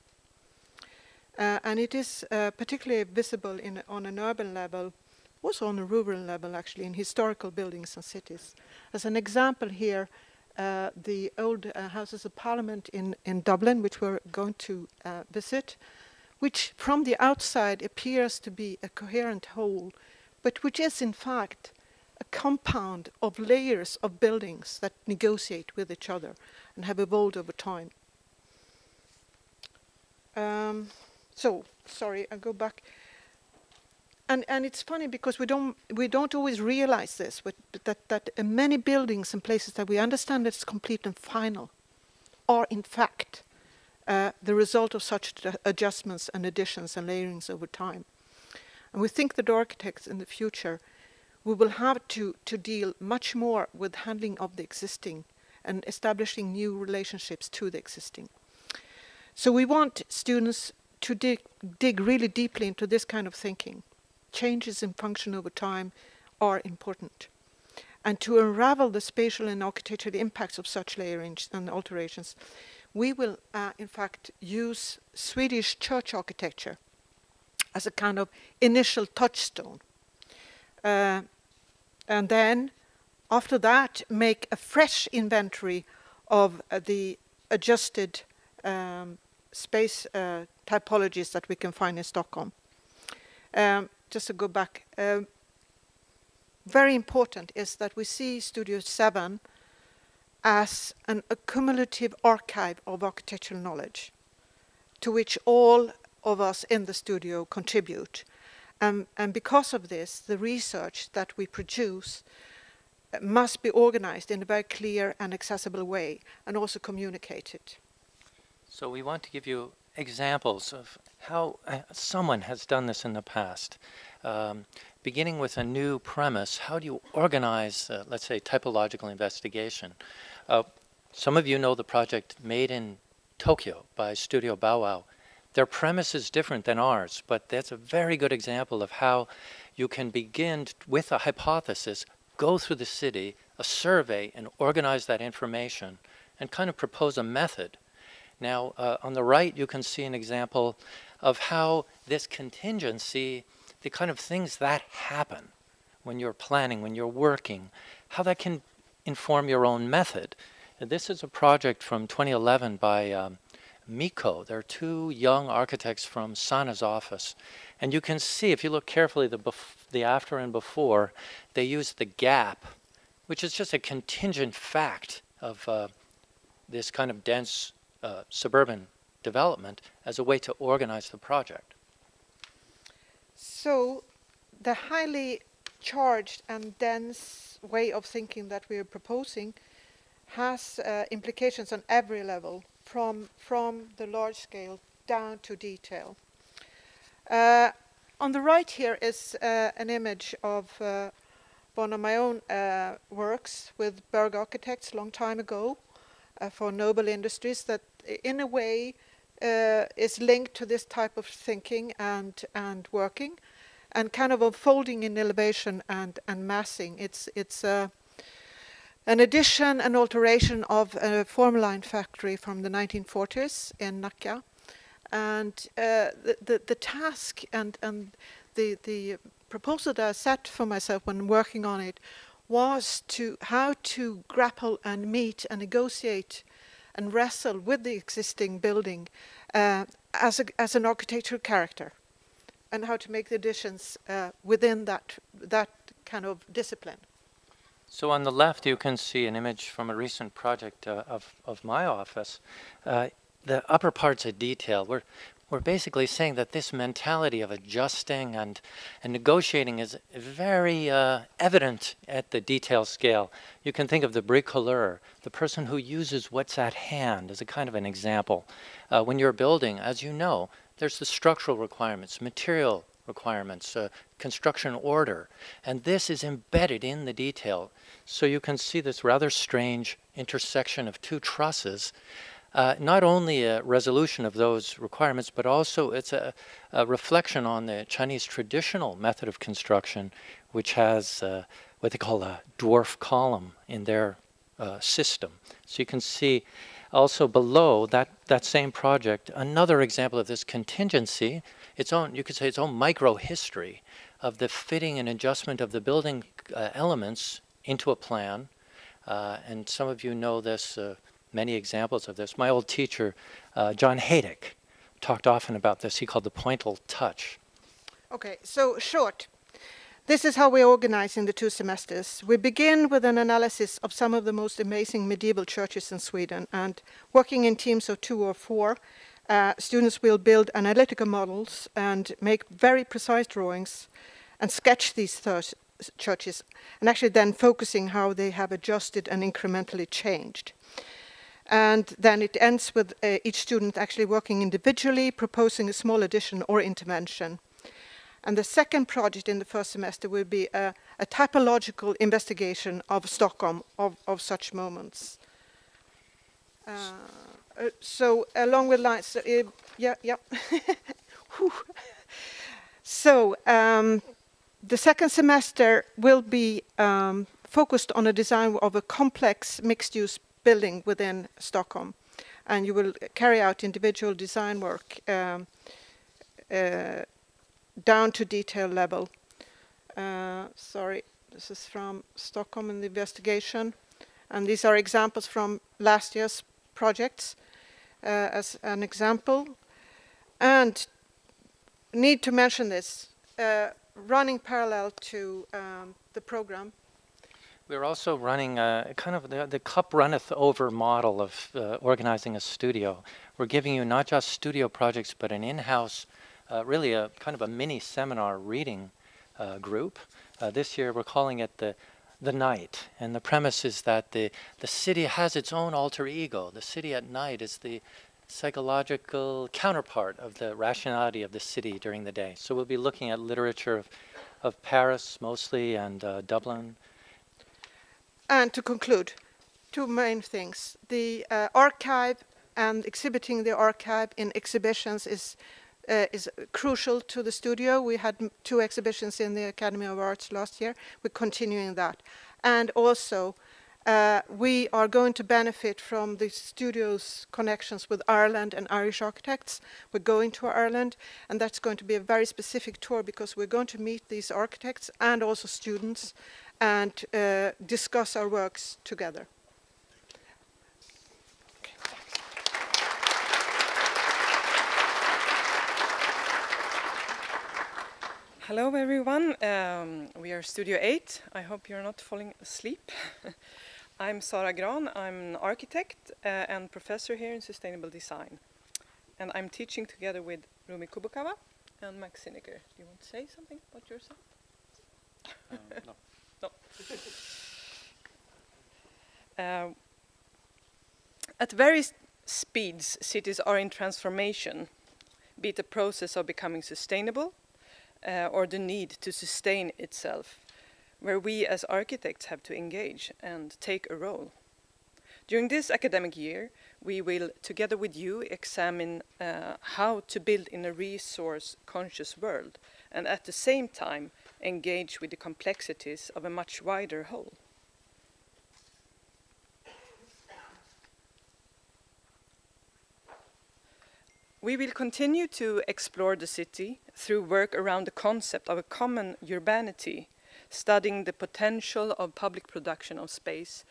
And it is particularly visible on an urban level, also on a rural level actually, in historical buildings and cities. As an example here, the old Houses of Parliament in Dublin, which we're going to visit, which from the outside appears to be a coherent whole, but which is in fact a compound of layers of buildings that negotiate with each other and have evolved over time. So, sorry, I'll go back. And it's funny because we don't always realize this, but that many buildings and places that we understand that it's complete and final are in fact the result of such adjustments and additions and layerings over time. And we think that architects in the future, we will have to deal much more with handling of the existing and establishing new relationships to the existing. So we want students to dig really deeply into this kind of thinking. Changes in function over time are important. And to unravel the spatial and architectural impacts of such layerings and alterations, we will in fact use Swedish church architecture as a kind of initial touchstone. And then, after that, make a fresh inventory of the adjusted space typologies that we can find in Stockholm. Just to go back, very important is that we see Studio 7 as an accumulative archive of architectural knowledge to which all of us in the studio contribute. And because of this, the research that we produce must be organized in a very clear and accessible way and also communicated. So we want to give you examples of how someone has done this in the past. Beginning with a new premise, how do you organize, let's say, typological investigation? Some of you know the project Made in Tokyo by Studio Bow Wow. Their premise is different than ours, but that's a very good example of how you can begin with a hypothesis, go through the city, a survey, and organize that information, and kind of propose a method. Now, on the right, you can see an example of how this contingency, the kind of things that happen when you're planning, when you're working, how that can inform your own method. And this is a project from 2011 by Mikko. There are two young architects from Sana's office. And you can see, if you look carefully, the after and before, they use the gap, which is just a contingent fact of this kind of dense suburban development as a way to organize the project. So the highly charged and dense way of thinking that we are proposing has implications on every level, from the large scale down to detail. On the right here is an image of one of my own works with Berg Architects a long time ago for Noble Industries that in a way is linked to this type of thinking and working and kind of unfolding in elevation and massing. It's an addition and alteration of a formalin factory from the 1940s in Nacka. And the task and the proposal that I set for myself when working on it was how to grapple and meet and negotiate and wrestle with the existing building as an architectural character, and how to make the additions within that kind of discipline. So on the left, you can see an image from a recent project of my office. The upper parts of detail, we're basically saying that this mentality of adjusting and negotiating is very evident at the detail scale. You can think of the bricoleur, the person who uses what's at hand, as a kind of an example. When you're building, as you know, there's the structural requirements, material requirements, construction order, and this is embedded in the detail. So you can see this rather strange intersection of two trusses. Not only a resolution of those requirements, but also it's a reflection on the Chinese traditional method of construction, which has what they call a dwarf column in their system. So you can see also below that same project, another example of this contingency, its own, you could say its own micro-history of the fitting and adjustment of the building elements into a plan. And some of you know this, many examples of this. My old teacher, John Haydick, talked often about this. He called the pointal touch. Okay, so short. This is how we organize in the 2 semesters. We begin with an analysis of some of the most amazing medieval churches in Sweden, and working in teams of 2 or 4, students will build analytical models and make very precise drawings and sketch these churches, and actually then focusing how they have adjusted and incrementally changed. And then it ends with each student actually working individually, proposing a small addition or intervention. And the second project in the first semester will be a typological investigation of Stockholm, of such moments. So along with lines, yeah. So the second semester will be focused on a design of a complex mixed-use building within Stockholm, and you will carry out individual design work down to detail level. Sorry, this is from Stockholm in the investigation, and these are examples from last year's projects as an example. And need to mention this, running parallel to the program. We're also running kind of the cup runneth over model of organizing a studio. We're giving you not just studio projects, but an in-house, really a kind of a mini seminar reading group. This year we're calling it the Night, and the premise is that the city has its own alter ego. The city at night is the psychological counterpart of the rationality of the city during the day. So we'll be looking at literature of Paris mostly, and Dublin. And to conclude, 2 main things. The archive and exhibiting the archive in exhibitions is crucial to the studio. We had 2 exhibitions in the Academy of Arts last year. We're continuing that. And also, we are going to benefit from the studio's connections with Ireland and Irish architects. We're going to Ireland, and that's going to be a very specific tour, because we're going to meet these architects and also students and discuss our works together. Hello everyone, we are Studio 8. I hope you're not falling asleep. I'm Sara Grahn, I'm an architect and professor here in sustainable design. And I'm teaching together with Rumi Kubokawa and Max Zinnecker. Do you want to say something about yourself? No. No. At various speeds, cities are in transformation, be it a process of becoming sustainable or the need to sustain itself, where we as architects have to engage and take a role. During this academic year, we will, together with you, examine how to build in a resource-conscious world, and at the same time engage with the complexities of a much wider whole. We will continue to explore the city through work around the concept of a common urbanity, studying the potential of public production of space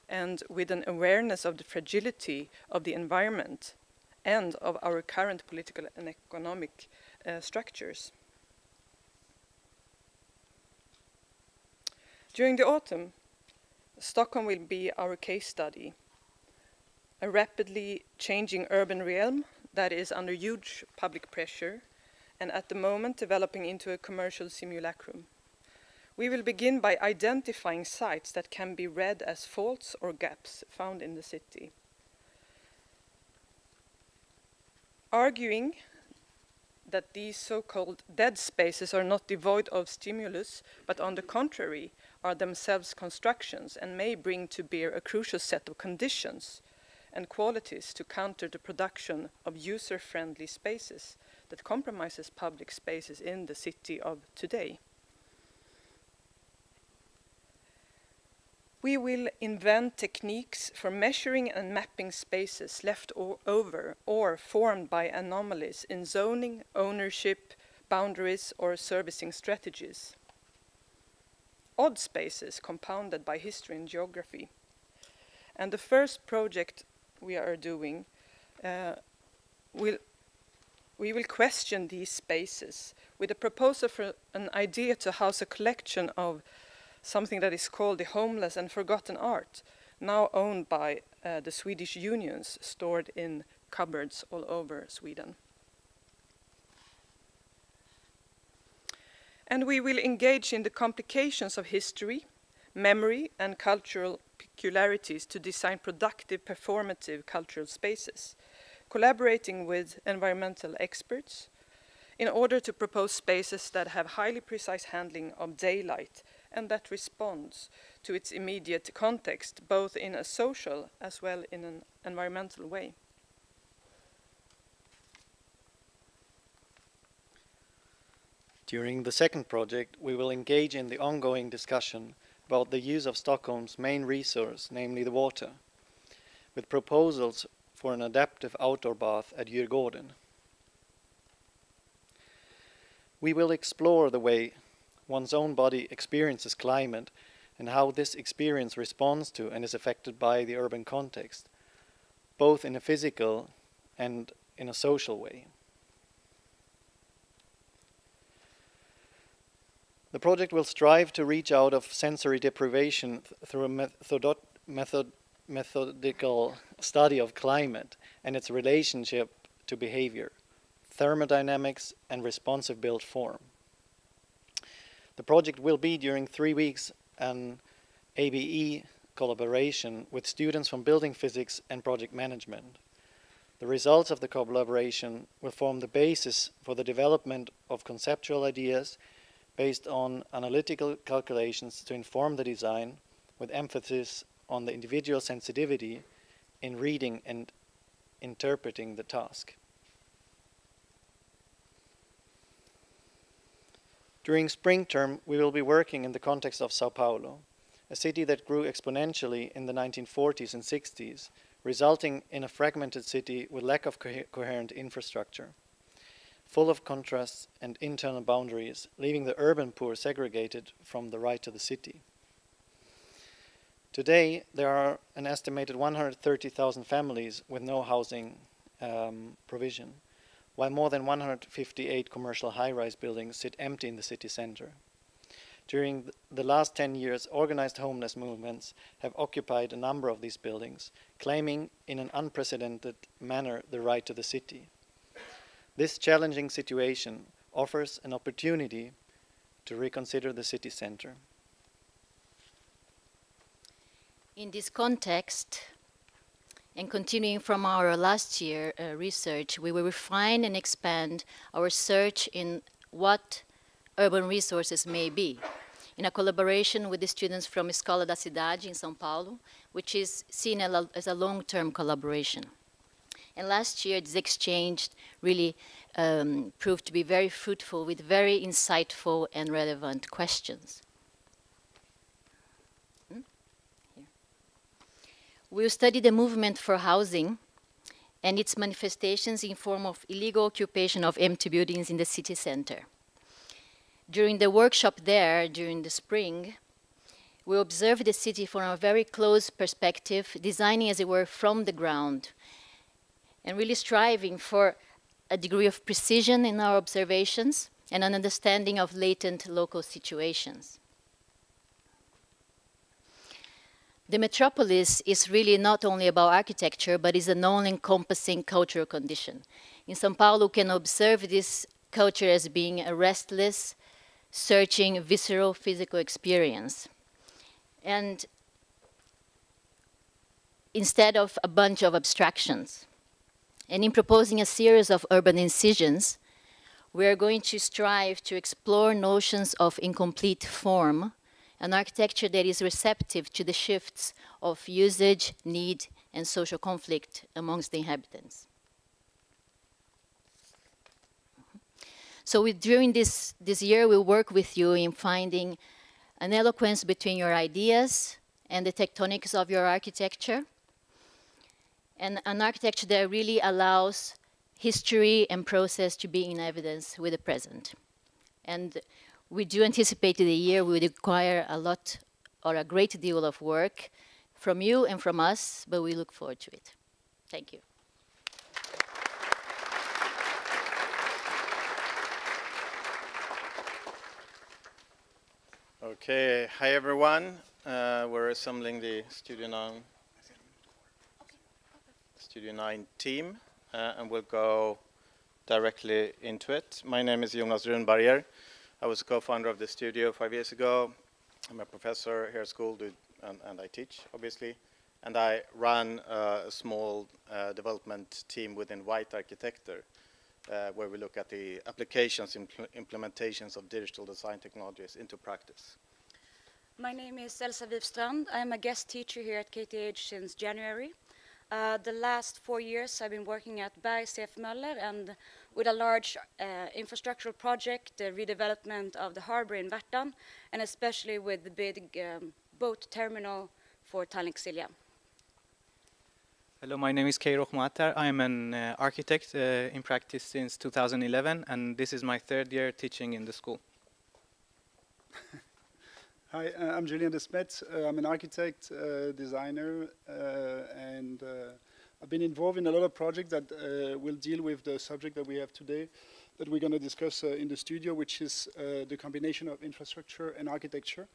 and with an awareness of the fragility of the environment and of our current political and economic structures. During the autumn, Stockholm will be our case study, a rapidly changing urban realm that is under huge public pressure and at the moment developing into a commercial simulacrum. We will begin by identifying sites that can be read as faults or gaps found in the city. Arguing that these so-called dead spaces are not devoid of stimulus, but on the contrary, are themselves constructions and may bring to bear a crucial set of conditions and qualities to counter the production of user-friendly spaces that compromises public spaces in the city of today. We will invent techniques for measuring and mapping spaces left over or formed by anomalies in zoning, ownership, boundaries, or servicing strategies. Odd spaces compounded by history and geography. And the first project we are doing, we will question these spaces with a proposal for an idea to house a collection of something that is called the homeless and forgotten art, now owned by the Swedish unions, stored in cupboards all over Sweden. And we will engage in the complications of history, memory, and cultural peculiarities to design productive, performative cultural spaces, collaborating with environmental experts in order to propose spaces that have highly precise handling of daylight and that responds to its immediate context, both in a social as well in an environmental way. During the second project, we will engage in the ongoing discussion about the use of Stockholm's main resource, namely the water, with proposals for an adaptive outdoor bath at Djurgården. We will explore the way one's own body experiences climate and how this experience responds to and is affected by the urban context, both in a physical and in a social way. The project will strive to reach out of sensory deprivation through a methodical study of climate and its relationship to behavior, thermodynamics, and responsive built form. The project will be during 3 weeks an ABE collaboration with students from building physics and project management. The results of the collaboration will form the basis for the development of conceptual ideas based on analytical calculations to inform the design, with emphasis on the individual sensitivity in reading and interpreting the task. During spring term, we will be working in the context of Sao Paulo, a city that grew exponentially in the 1940s and 60s, resulting in a fragmented city with lack of coherent infrastructure, full of contrasts and internal boundaries, leaving the urban poor segregated from the right to the city. Today, there are an estimated 130,000 families with no housing provision, while more than 158 commercial high-rise buildings sit empty in the city center. During the last 10 years, organized homeless movements have occupied a number of these buildings, claiming in an unprecedented manner the right to the city. This challenging situation offers an opportunity to reconsider the city center. In this context, and continuing from our last year research, we will refine and expand our search in what urban resources may be, in a collaboration with the students from Escola da Cidade in São Paulo, which is seen as a long-term collaboration. And last year, this exchange really proved to be very fruitful with very insightful and relevant questions. We'll study the movement for housing and its manifestations in form of illegal occupation of empty buildings in the city center. During the workshop there, during the spring, We observe the city from a very close perspective, designing, as it were, from the ground, and really striving for a degree of precision in our observations and an understanding of latent local situations. The metropolis is really not only about architecture, but is an all-encompassing cultural condition. In São Paulo, we can observe this culture as being a restless, searching, visceral, physical experience. And instead of a bunch of abstractions. And in proposing a series of urban incisions, we are going to strive to explore notions of incomplete form, an architecture that is receptive to the shifts of usage, need, and social conflict amongst the inhabitants. So during this year, we'll work with you in finding an eloquence between your ideas and the tectonics of your architecture, and an architecture that really allows history and process to be in evidence with the present. And we do anticipate that the year will require a lot or a great deal of work from you and from us, but we look forward to it. Thank you. Okay, hi everyone. We're assembling the Studio 9 team, and we'll go directly into it. My name is Jonas Runberger. I was a co-founder of the studio 5 years ago. I'm a professor here at school, and I teach, obviously. And I run a small development team within White Architecture, where we look at the applications, implementations of digital design technologies into practice. My name is Elsa Wifstrand. I'm a guest teacher here at Kth-A since January. The last 4 years I've been working at Berg C.F. Möller and with a large infrastructural project, the redevelopment of the harbor in Värtan, and especially with the big boat terminal for Tallinn-Silja. Hello, my name is Keiroch Moatar. I'm an architect in practice since 2011, and this is my 3rd year teaching in the school. Hi, I'm Julien Desmet. I'm an architect, designer, and I've been involved in a lot of projects that will deal with the subject that we have today, that we're going to discuss in the studio, which is the combination of infrastructure and architecture.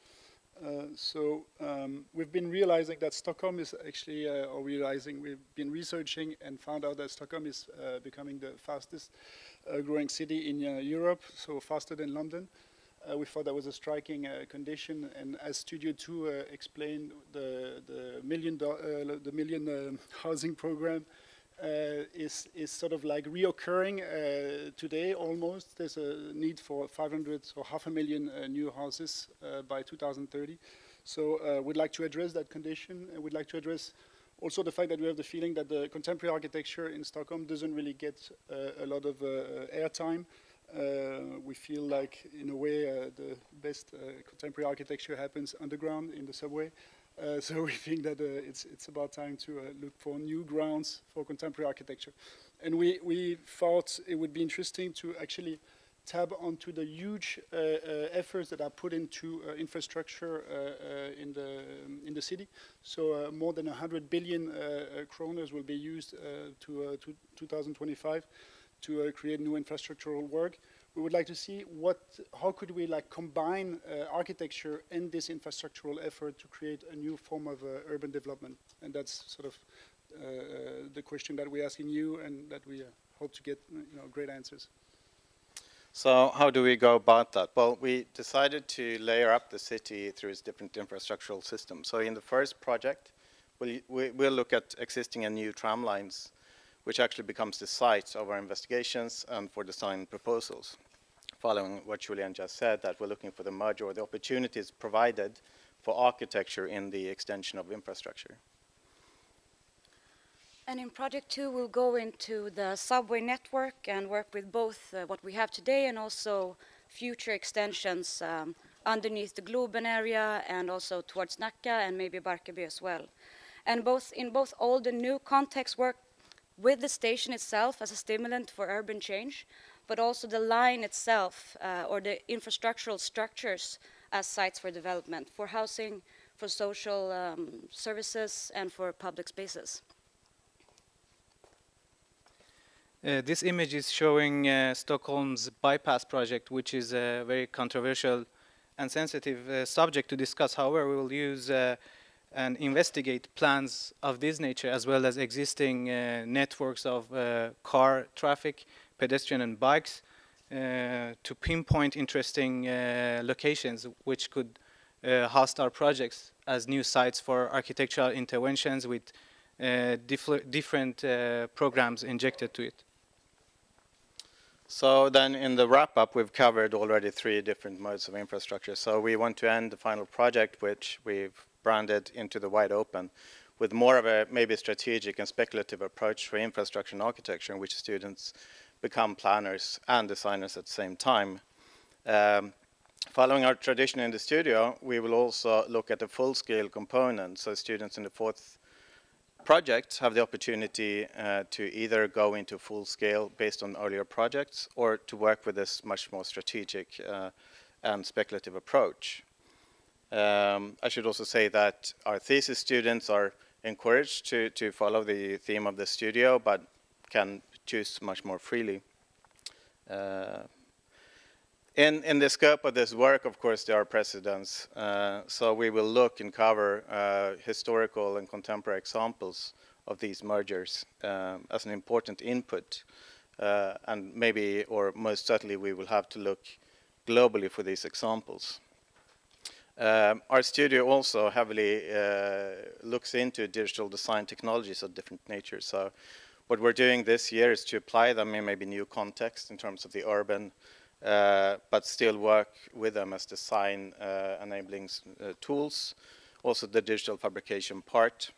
We've been realizing that Stockholm is actually, we've been researching and found out that Stockholm is becoming the fastest growing city in Europe, so faster than London. We thought that was a striking condition, and as Studio 2 explained, the million housing program is sort of like reoccurring today almost. There's a need for 500 or 500,000 new houses by 2030. So we'd like to address that condition, and we'd like to address also the fact that we have the feeling that the contemporary architecture in Stockholm doesn't really get a lot of airtime. We feel like, in a way, the best contemporary architecture happens underground in the subway. So we think that it's about time to look for new grounds for contemporary architecture. And we thought it would be interesting to actually tab onto the huge efforts that are put into infrastructure in the city. So more than 100 billion kroners will be used to 2025 to create new infrastructural work. We would like to see how could we combine architecture and this infrastructural effort to create a new form of urban development. And that's sort of the question that we're asking you, and that we hope to get great answers. So how do we go about that? Well, we decided to layer up the city through its different infrastructural systems. So in the first project, we'll look at existing and new tram lines, which actually becomes the site of our investigations and for design proposals. Following what Julien just said, that we're looking for the merge or the opportunities provided for architecture in the extension of infrastructure. And in project 2, we'll go into the subway network and work with both what we have today and also future extensions underneath the Globen area and also towards Nacka and maybe Barkarby as well. And in both old and new contexts, work with the station itself as a stimulant for urban change, but also the line itself or the infrastructural structures as sites for development, for housing, for social services, and for public spaces. This image is showing Stockholm's bypass project, which is a very controversial and sensitive subject to discuss. However, we will use and investigate plans of this nature, as well as existing networks of car traffic, pedestrian and bikes, to pinpoint interesting locations which could host our projects as new sites for architectural interventions with different programs injected to it. So then in the wrap-up, we've covered already 3 different modes of infrastructure. So we want to end the final project, which we've branded Into the Wide Open, with more of a maybe strategic and speculative approach to infrastructure and architecture, in which students become planners and designers at the same time. Following our tradition in the studio, we will also look at the full-scale component. So students in the 4th project have the opportunity to either go into full scale based on earlier projects, or to work with this much more strategic and speculative approach. I should also say that our thesis students are encouraged to follow the theme of the studio, but can choose much more freely. In the scope of this work, of course, there are precedents. So we will look and cover historical and contemporary examples of these mergers as an important input. And maybe, or most certainly, we will have to look globally for these examples. Our studio also heavily looks into digital design technologies of different natures. So what we're doing this year is to apply them in maybe new context in terms of the urban, but still work with them as design enabling tools. Also the digital fabrication part.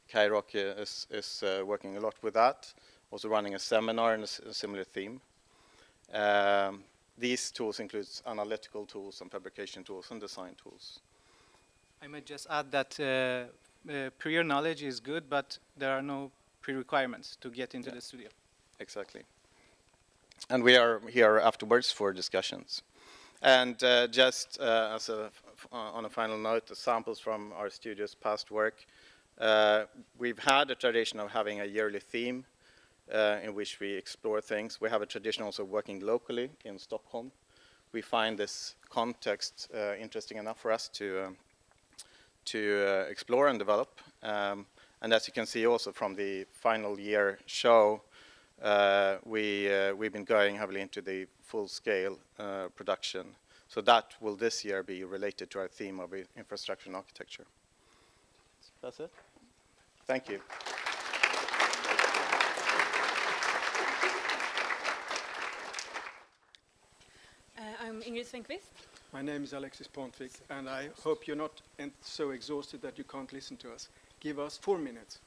Kth-A is working a lot with that, also running a seminar in a similar theme. These tools include analytical tools and fabrication tools and design tools. I might just add that prior knowledge is good, but there are no pre-requirements to get into the studio. Exactly. And we are here afterwards for discussions. And just as on a final note, the samples from our studio's past work. We've had a tradition of having a yearly theme in which we explore things. We have a tradition also working locally in Stockholm. We find this context interesting enough for us to explore and develop. And as you can see also from the final year show, we've been going heavily into the full-scale production. So that will this year be related to our theme of infrastructure and architecture. That's it. Thank you. I'm Ingrid Svenqvist. My name is Alexis Pontvik, and I hope you're not so exhausted that you can't listen to us. Give us 4 minutes.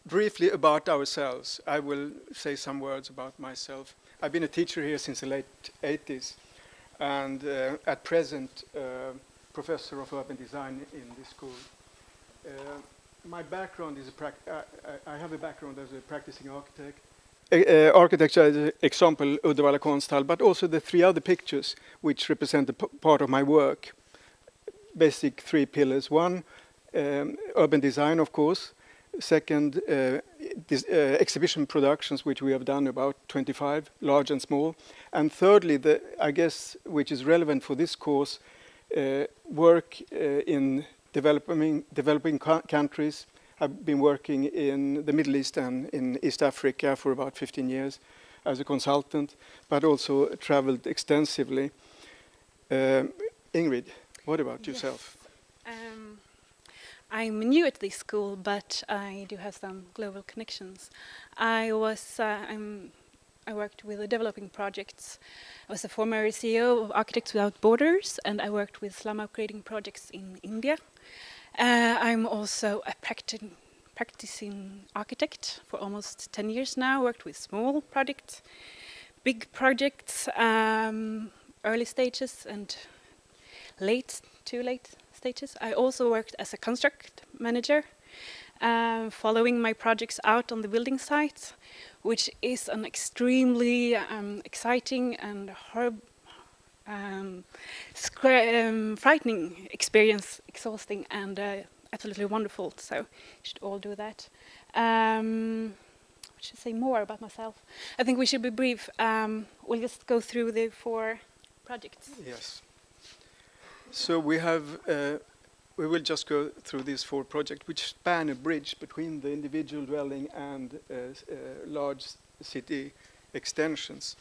Briefly about ourselves, I will say some words about myself. I've been a teacher here since the late 80s, and at present, professor of urban design in this school. My background is I have a background as a practicing architect. Architecture as an example, Uddevalla Konsthall, but also the 3 other pictures which represent a part of my work. Basic 3 pillars. 1, urban design, of course. Second, exhibition productions, which we have done about 25, large and small. And thirdly, I guess, which is relevant for this course, work in developing countries. I've been working in the Middle East and in East Africa for about 15 years as a consultant, but also traveled extensively. Ingrid, what about yourself? I'm new at this school, but I do have some global connections. I worked with the developing projects. I was a former CEO of Architects Without Borders, and I worked with slum upgrading projects in India. I'm also a practicing architect for almost 10 years now. Worked with small projects, big projects, early stages and too late stages. I also worked as a construct manager, following my projects out on the building sites, which is an extremely exciting and frightening experience, exhausting and absolutely wonderful. So you should all do that. I should say more about myself. I think we should be brief. We'll just go through the 4 projects. Yes. So we have, we will just go through these 4 projects which span a bridge between the individual dwelling and large city extensions.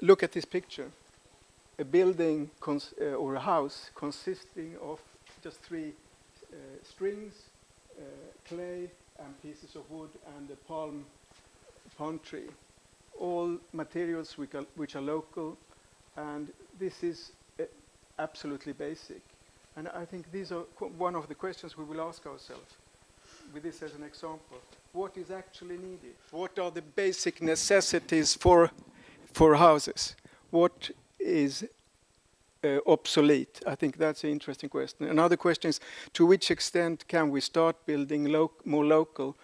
Look at this picture. A building or a house consisting of just 3 strings, clay, and pieces of wood and a palm tree. All materials which are local, and this is absolutely basic. And I think these are one of the questions we will ask ourselves with this as an example. What is actually needed? What are the basic necessities for houses? What is obsolete? I think that's an interesting question. Another question is, to which extent can we start building more local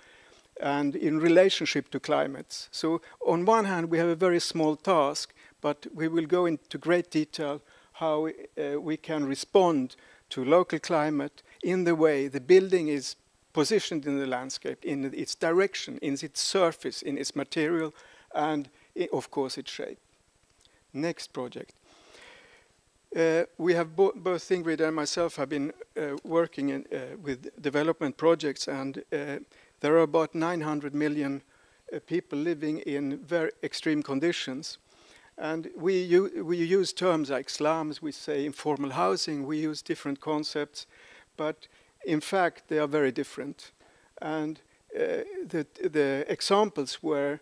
and in relationship to climates? So on one hand, we have a very small task, but we will go into great detail how we can respond to local climate in the way the building is positioned in the landscape, in its direction, in its surface, in its material, and of course its shape. Next project. We have both Ingrid and myself have been working with development projects, and there are about 900 million people living in very extreme conditions. And we use terms like slums, we say informal housing, we use different concepts, but in fact they are very different. And the examples where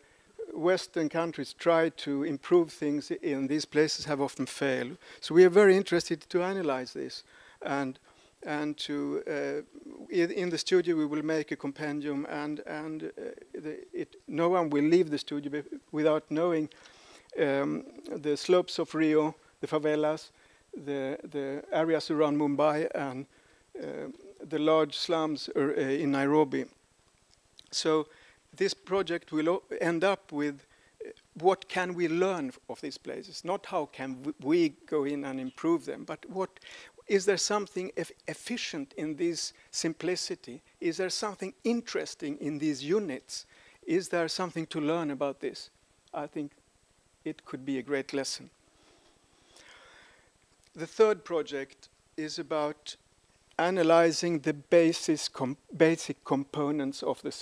Western countries try to improve things in these places have often failed. So we are very interested to analyze this, and to in the studio we will make a compendium, and no one will leave the studio without knowing the slopes of Rio, the favelas, the areas around Mumbai, and the large slums in Nairobi. So this project will end up with what can we learn of these places, not how can we go in and improve them, but what is there something efficient in this simplicity? Is there something interesting in these units? Is there something to learn about this? I think it could be a great lesson. The third project is about analyzing the basic components of the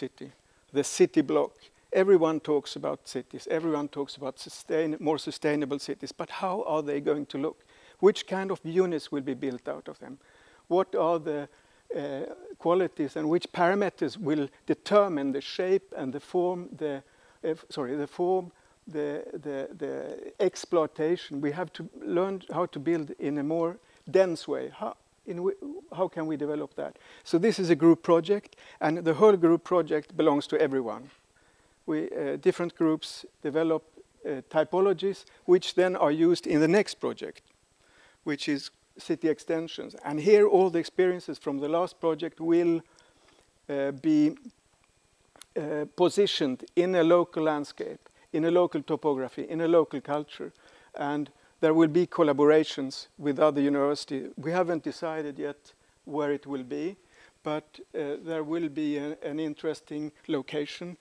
city block. Everyone talks about cities, everyone talks about more sustainable cities, but how are they going to look? Which kind of units will be built out of them? What are the qualities and which parameters will determine the shape and the form, the exploitation? We have to learn how to build in a more dense way. How can we develop that? So this is a group project, and the whole group project belongs to everyone. Different groups develop typologies, which then are used in the next project, which is city extensions. And here all the experiences from the last project will be positioned in a local landscape, in a local topography, in a local culture. And there will be collaborations with other universities. We haven't decided yet where it will be, but there will be an interesting location,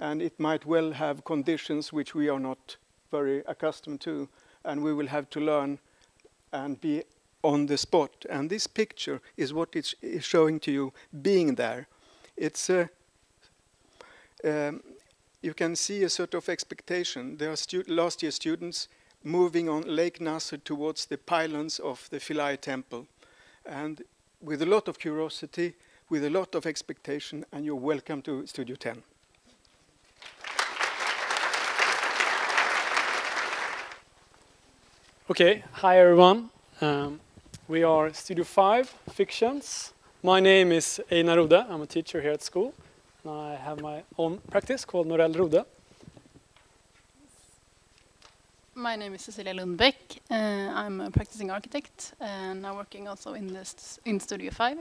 and it might well have conditions which we are not very accustomed to, and we will have to learn and be on the spot. And this picture is what it's showing to you, being there. It's you can see a sort of expectation. There are last year students moving on Lake Nasser towards the pylons of the Philae temple, and with a lot of curiosity, with a lot of expectation, and you're welcome to Studio 10. Okay, hi everyone. We are Studio 5 Fictions. My name is Einar Rodhe. I'm a teacher here at school, and I have my own practice called Norell Rodhe. My name is Cecilia Lundbäck. I'm a practicing architect, and I'm working also in Studio 5.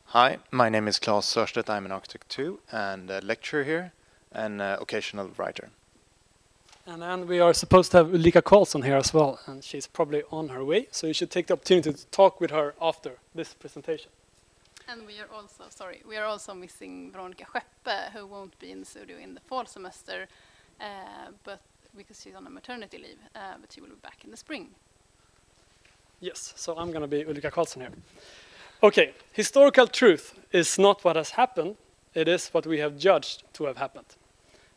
Hi, my name is Claes Sörstedt. I'm an architect too, and a lecturer here, and occasional writer. And then we are supposed to have Ulrika Karlsson here as well, and she's probably on her way, so you should take the opportunity to talk with her after this presentation. And we are also missing Veronica Skeppe, who won't be in the studio in the fall semester, but because she's on a maternity leave, but she will be back in the spring. Yes, so I'm going to be Ulrika Karlsson here. Okay, historical truth is not what has happened, it is what we have judged to have happened.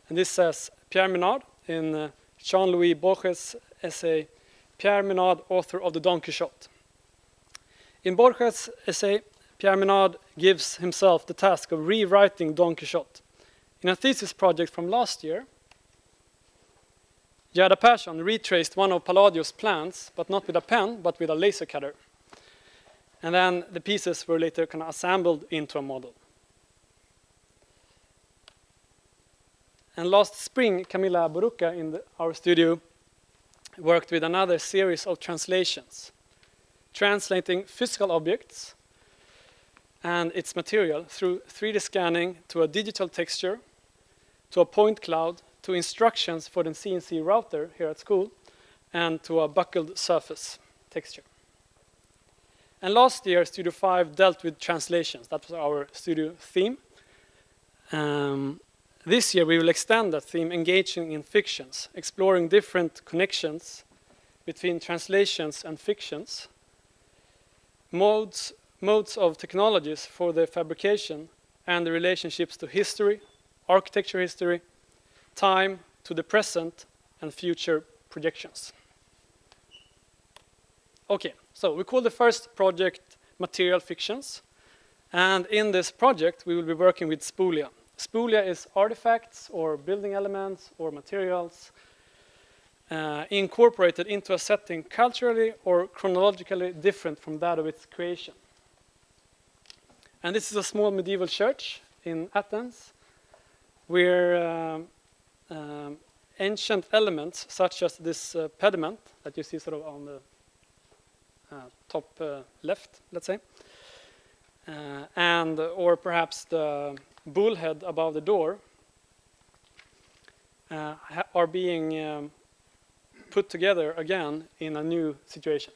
And this says Pierre Menard in Jean-Louis Borges' essay, Pierre Menard, author of the Don Quixote. In Borges' essay, Pierre Menard gives himself the task of rewriting Don Quixote. In a thesis project from last year, Gerda Persson retraced one of Palladio's plans, but not with a pen, but with a laser cutter. And then the pieces were later kind of assembled into a model. And last spring, Camilla Boruca in our studio worked with another series of translations, translating physical objects and its material through 3D scanning to a digital texture, to a point cloud, to instructions for the CNC router here at school, and to a buckled surface texture. And last year, Studio 5 dealt with translations. That was our studio theme. This year, we will extend that theme, engaging in fictions, exploring different connections between translations and fictions, modes of technologies for their fabrication, and the relationships to history, architecture history, time, to the present, and future projections. Okay, so we call the first project Material Fictions. And in this project, we will be working with spolia. Spolia is artifacts or building elements or materials incorporated into a setting culturally or chronologically different from that of its creation. And this is a small medieval church in Athens where ancient elements such as this pediment that you see sort of on the top left, let's say, or perhaps the bullhead above the door are being put together again in a new situation.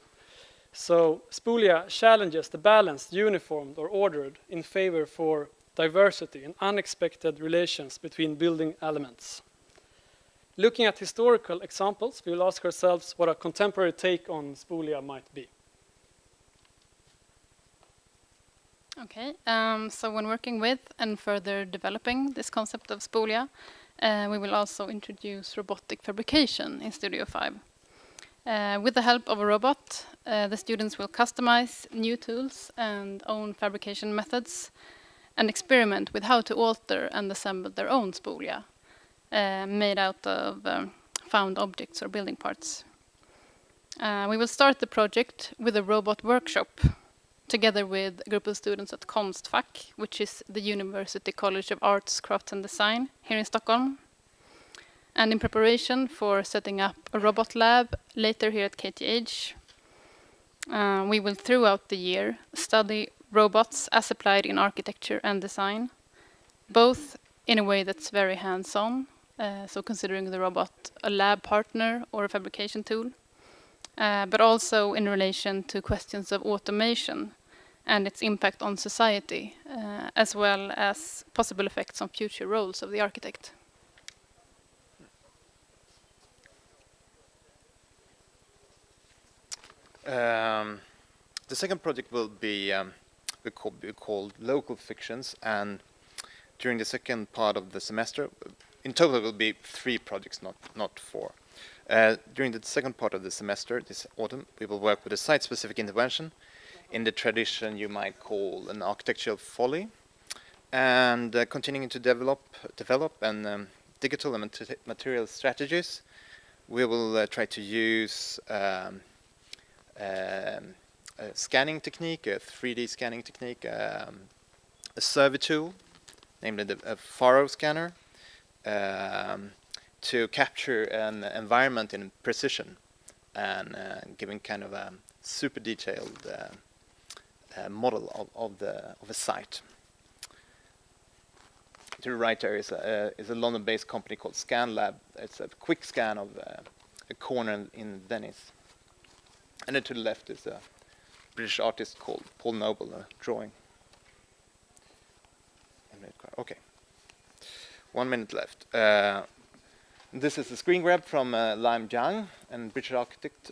So spolia challenges the balanced, uniformed, or ordered in favor for diversity and unexpected relations between building elements. Looking at historical examples, we will ask ourselves what a contemporary take on spolia might be. Okay, so when working with and further developing this concept of spolia, we will also introduce robotic fabrication in Studio 5. With the help of a robot, the students will customize new tools and own fabrication methods and experiment with how to alter and assemble their own spolia made out of found objects or building parts. We will start the project with a robot workshop together with a group of students at Konstfack, which is the University College of Arts, Crafts and Design here in Stockholm. And in preparation for setting up a robot lab later here at Kth-A, we will throughout the year study robots as applied in architecture and design, both in a way that's very hands-on, so considering the robot a lab partner or a fabrication tool, but also in relation to questions of automation and its impact on society, as well as possible effects on future roles of the architect. The second project will be called Local Fictions, and during the second part of the semester, in total it will be 3 projects, not 4. During the second part of the semester, this autumn, we will work with a site-specific intervention in the tradition you might call an architectural folly, and continuing to develop and digital and material strategies. We will try to use a scanning technique, a 3D scanning technique, a survey tool, namely a furrow scanner, to capture an environment in precision and giving kind of a super detailed model of a site. To the right there is a London-based company called ScanLab. It's a quick scan of a corner in Venice. And then to the left is a British artist called Paul Noble, a drawing. Okay. 1 minute left. This is a screen grab from Lim Jiang, a British architect.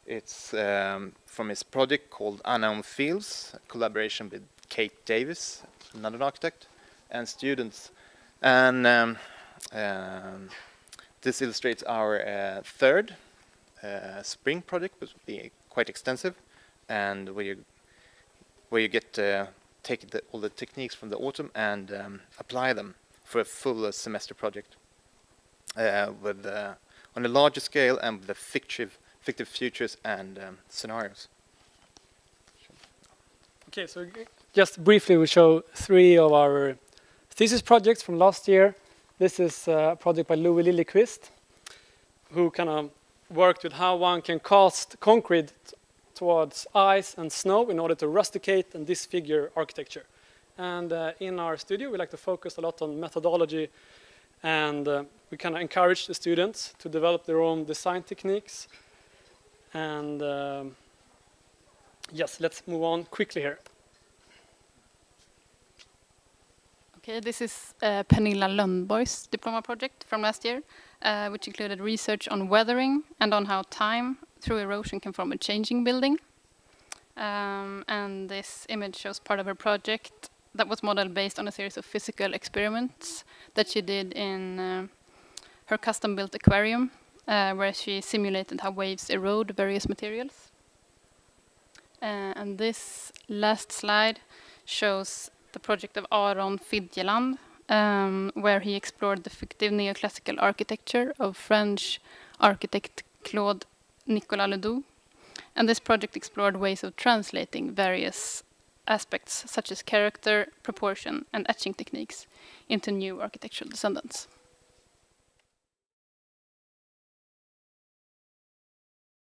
It's from his project called Unknown Fields, a collaboration with Kate Davis, another architect, and students. And this illustrates our third spring project, which will be quite extensive, and where you get take all the techniques from the autumn and apply them for a full semester project on a larger scale and with the fictive futures and scenarios. Okay, so just briefly we show 3 of our thesis projects from last year. This is a project by Louis Liljeqvist, who kind of worked with how one can cast concrete towards ice and snow in order to rusticate and disfigure architecture. And in our studio, we like to focus a lot on methodology, and we kind of encourage the students to develop their own design techniques. And yes, let's move on quickly here. Okay, this is Pernilla Lönnborg's diploma project from last year, which included research on weathering and on how time through erosion can form a changing building. And this image shows part of her project that was modeled based on a series of physical experiments that she did in her custom-built aquarium, where she simulated how waves erode various materials. And this last slide shows the project of Aron Fidjeland, where he explored the fictive neoclassical architecture of French architect Claude Nicolas Ledoux. And this project explored ways of translating various aspects, such as character, proportion, and etching techniques, into new architectural descendants.